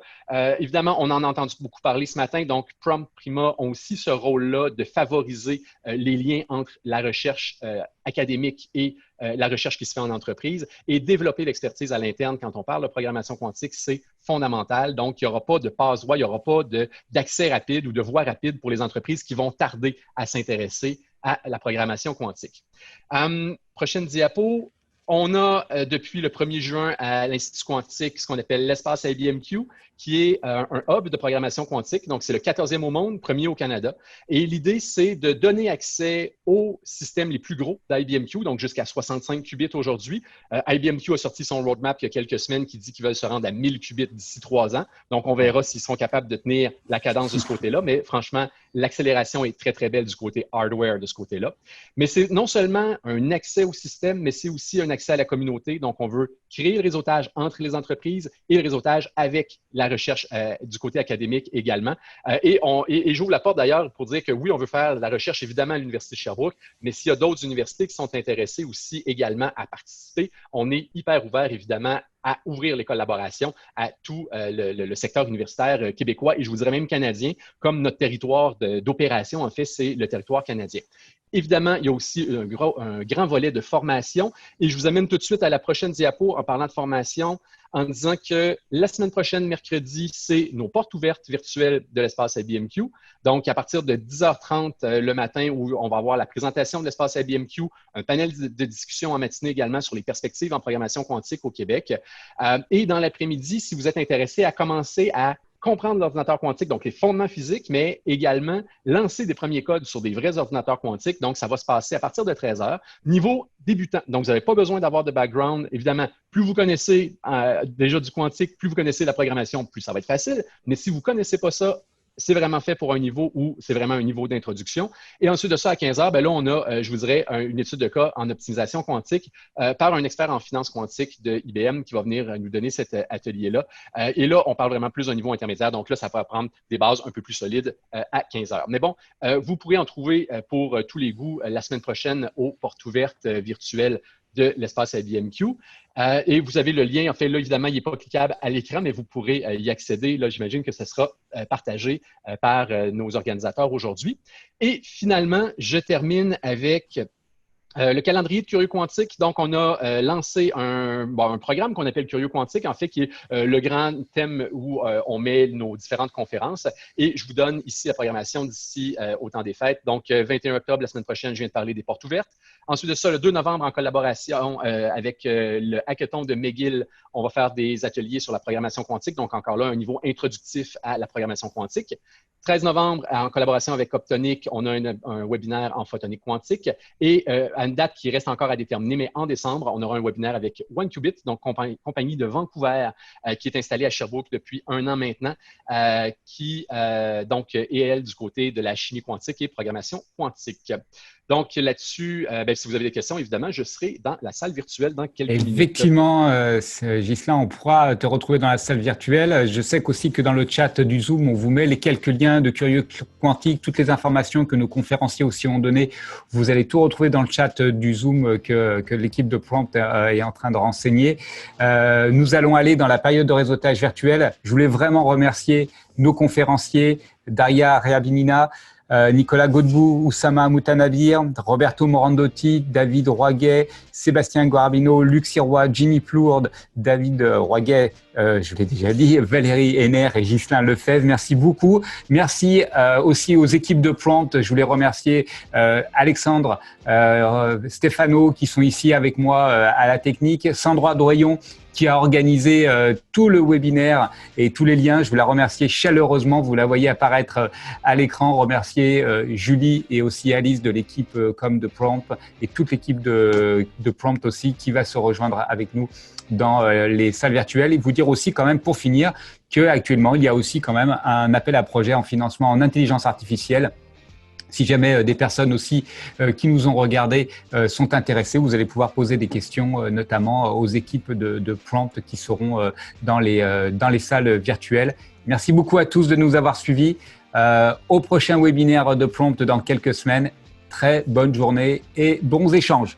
Évidemment, on en a entendu beaucoup parler ce matin. Donc, Prompt Prima ont aussi ce rôle-là de favoriser les liens entre la recherche académique et la recherche qui se fait en entreprise et développer l'expertise à l'interne. Quand on parle de programmation quantique, c'est fondamental. Donc, il n'y aura pas de passe-voie, il n'y aura pas d'accès rapide ou de voie rapide pour les entreprises qui vont tarder à s'intéresser à la programmation quantique. Prochaine diapo. On a, depuis le 1er juin à l'Institut quantique, ce qu'on appelle l'espace IBMQ, qui est un hub de programmation quantique. Donc, c'est le 14e au monde, premier au Canada. Et l'idée, c'est de donner accès aux systèmes les plus gros d'IBMQ, donc jusqu'à 65 qubits aujourd'hui. IBMQ a sorti son roadmap il y a quelques semaines qui dit qu'ils veulent se rendre à 1000 qubits d'ici 3 ans. Donc, on verra s'ils seront capables de tenir la cadence de ce côté-là. Mais franchement, l'accélération est très, très belle du côté hardware de ce côté-là. Mais c'est non seulement un accès au système, mais c'est aussi un accès à la communauté. Donc, on veut créer le réseautage entre les entreprises et le réseautage avec la recherche du côté académique également. Et j'ouvre la porte d'ailleurs pour dire que oui, on veut faire de la recherche évidemment à l'Université de Sherbrooke, mais s'il y a d'autres universités qui sont intéressées aussi également à participer, on est hyper ouvert évidemment à ouvrir les collaborations à tout le secteur universitaire québécois et je vous dirais même canadien, comme notre territoire d'opération, en fait, c'est le territoire canadien. Évidemment, il y a aussi un grand volet de formation et je vous amène tout de suite à la prochaine diapo en parlant de formation en disant que la semaine prochaine, mercredi, c'est nos portes ouvertes virtuelles de l'espace IBMQ. Donc, à partir de 10h30 le matin où on va avoir la présentation de l'espace IBMQ, un panel de discussion en matinée également sur les perspectives en programmation quantique au Québec. Et dans l'après-midi, si vous êtes intéressé à commencer à comprendre l'ordinateur quantique, donc les fondements physiques, mais également lancer des premiers codes sur des vrais ordinateurs quantiques. Donc, ça va se passer à partir de 13h. Niveau débutant, donc vous n'avez pas besoin d'avoir de background. Évidemment, plus vous connaissez déjà du quantique, plus vous connaissez la programmation, plus ça va être facile. Mais si vous ne connaissez pas ça, c'est vraiment fait pour un niveau où c'est vraiment un niveau d'introduction. Et ensuite de ça, à 15h, ben là, on a, je vous dirais, une étude de cas en optimisation quantique par un expert en finance quantique de IBM qui va venir nous donner cet atelier-là. Et là, on parle vraiment plus d'un niveau intermédiaire. Donc là, ça va prendre des bases un peu plus solides à 15h. Mais bon, vous pourrez en trouver pour tous les goûts la semaine prochaine aux portes ouvertes virtuelles de l'espace IBMQ. Et vous avez le lien, en fait, là, évidemment, il n'est pas cliquable à l'écran, mais vous pourrez y accéder. Là, j'imagine que ce sera partagé par nos organisateurs aujourd'hui. Et finalement, je termine avec le calendrier de Curieux Quantique. Donc, on a lancé un programme qu'on appelle Curieux Quantique, en fait, qui est le grand thème où on met nos différentes conférences. Et je vous donne ici la programmation d'ici au temps des fêtes. Donc, 21 octobre, la semaine prochaine, je viens de parler des portes ouvertes. Ensuite de ça, le 2 novembre, en collaboration avec le hackathon de McGill, on va faire des ateliers sur la programmation quantique. Donc, encore là, un niveau introductif à la programmation quantique. 13 novembre, en collaboration avec Optonic, on a un webinaire en photonique quantique. Et à une date qui reste encore à déterminer, mais en décembre, on aura un webinaire avec OneQubit, donc compagnie de Vancouver, qui est installée à Sherbrooke depuis 1 an maintenant, qui donc est elle du côté de la chimie quantique et programmation quantique. Donc là-dessus, si vous avez des questions, évidemment, je serai dans la salle virtuelle dans quelques minutes. Effectivement, Ghislain, on pourra te retrouver dans la salle virtuelle. Je sais qu'aussi que dans le chat du Zoom, on vous met les quelques liens de Curieux Quantique, toutes les informations que nos conférenciers aussi ont données. Vous allez tout retrouver dans le chat du Zoom que l'équipe de Prompt est en train de renseigner. Nous allons aller dans la période de réseautage virtuel. Je voulais vraiment remercier nos conférenciers, Daria Reabinina, Nicolas Godbout, Oussama Moutanabir, Roberto Morandotti, David Roiguet, Sébastien Guarbino, Luc Sirois, Ginny Plourde, David Roiguet, je l'ai déjà dit, Valérie Henner et Ghislain Lefebvre. Merci beaucoup. Merci aussi aux équipes de Prompt. Je voulais remercier Alexandre, Stéphano qui sont ici avec moi à la technique, Sandra Doyon qui a organisé tout le webinaire et tous les liens. Je veux la remercier chaleureusement. Vous la voyez apparaître à l'écran. Remercier Julie et aussi Alice de l'équipe com de Prompt et toute l'équipe de Prompt aussi qui va se rejoindre avec nous dans les salles virtuelles. Et vous dire aussi quand même pour finir qu'actuellement, il y a aussi quand même un appel à projet en financement en intelligence artificielle. Si jamais des personnes aussi qui nous ont regardés sont intéressées, vous allez pouvoir poser des questions, notamment aux équipes de Prompt qui seront dans les salles virtuelles. Merci beaucoup à tous de nous avoir suivis. Au prochain webinaire de Prompt dans quelques semaines. Très bonne journée et bons échanges.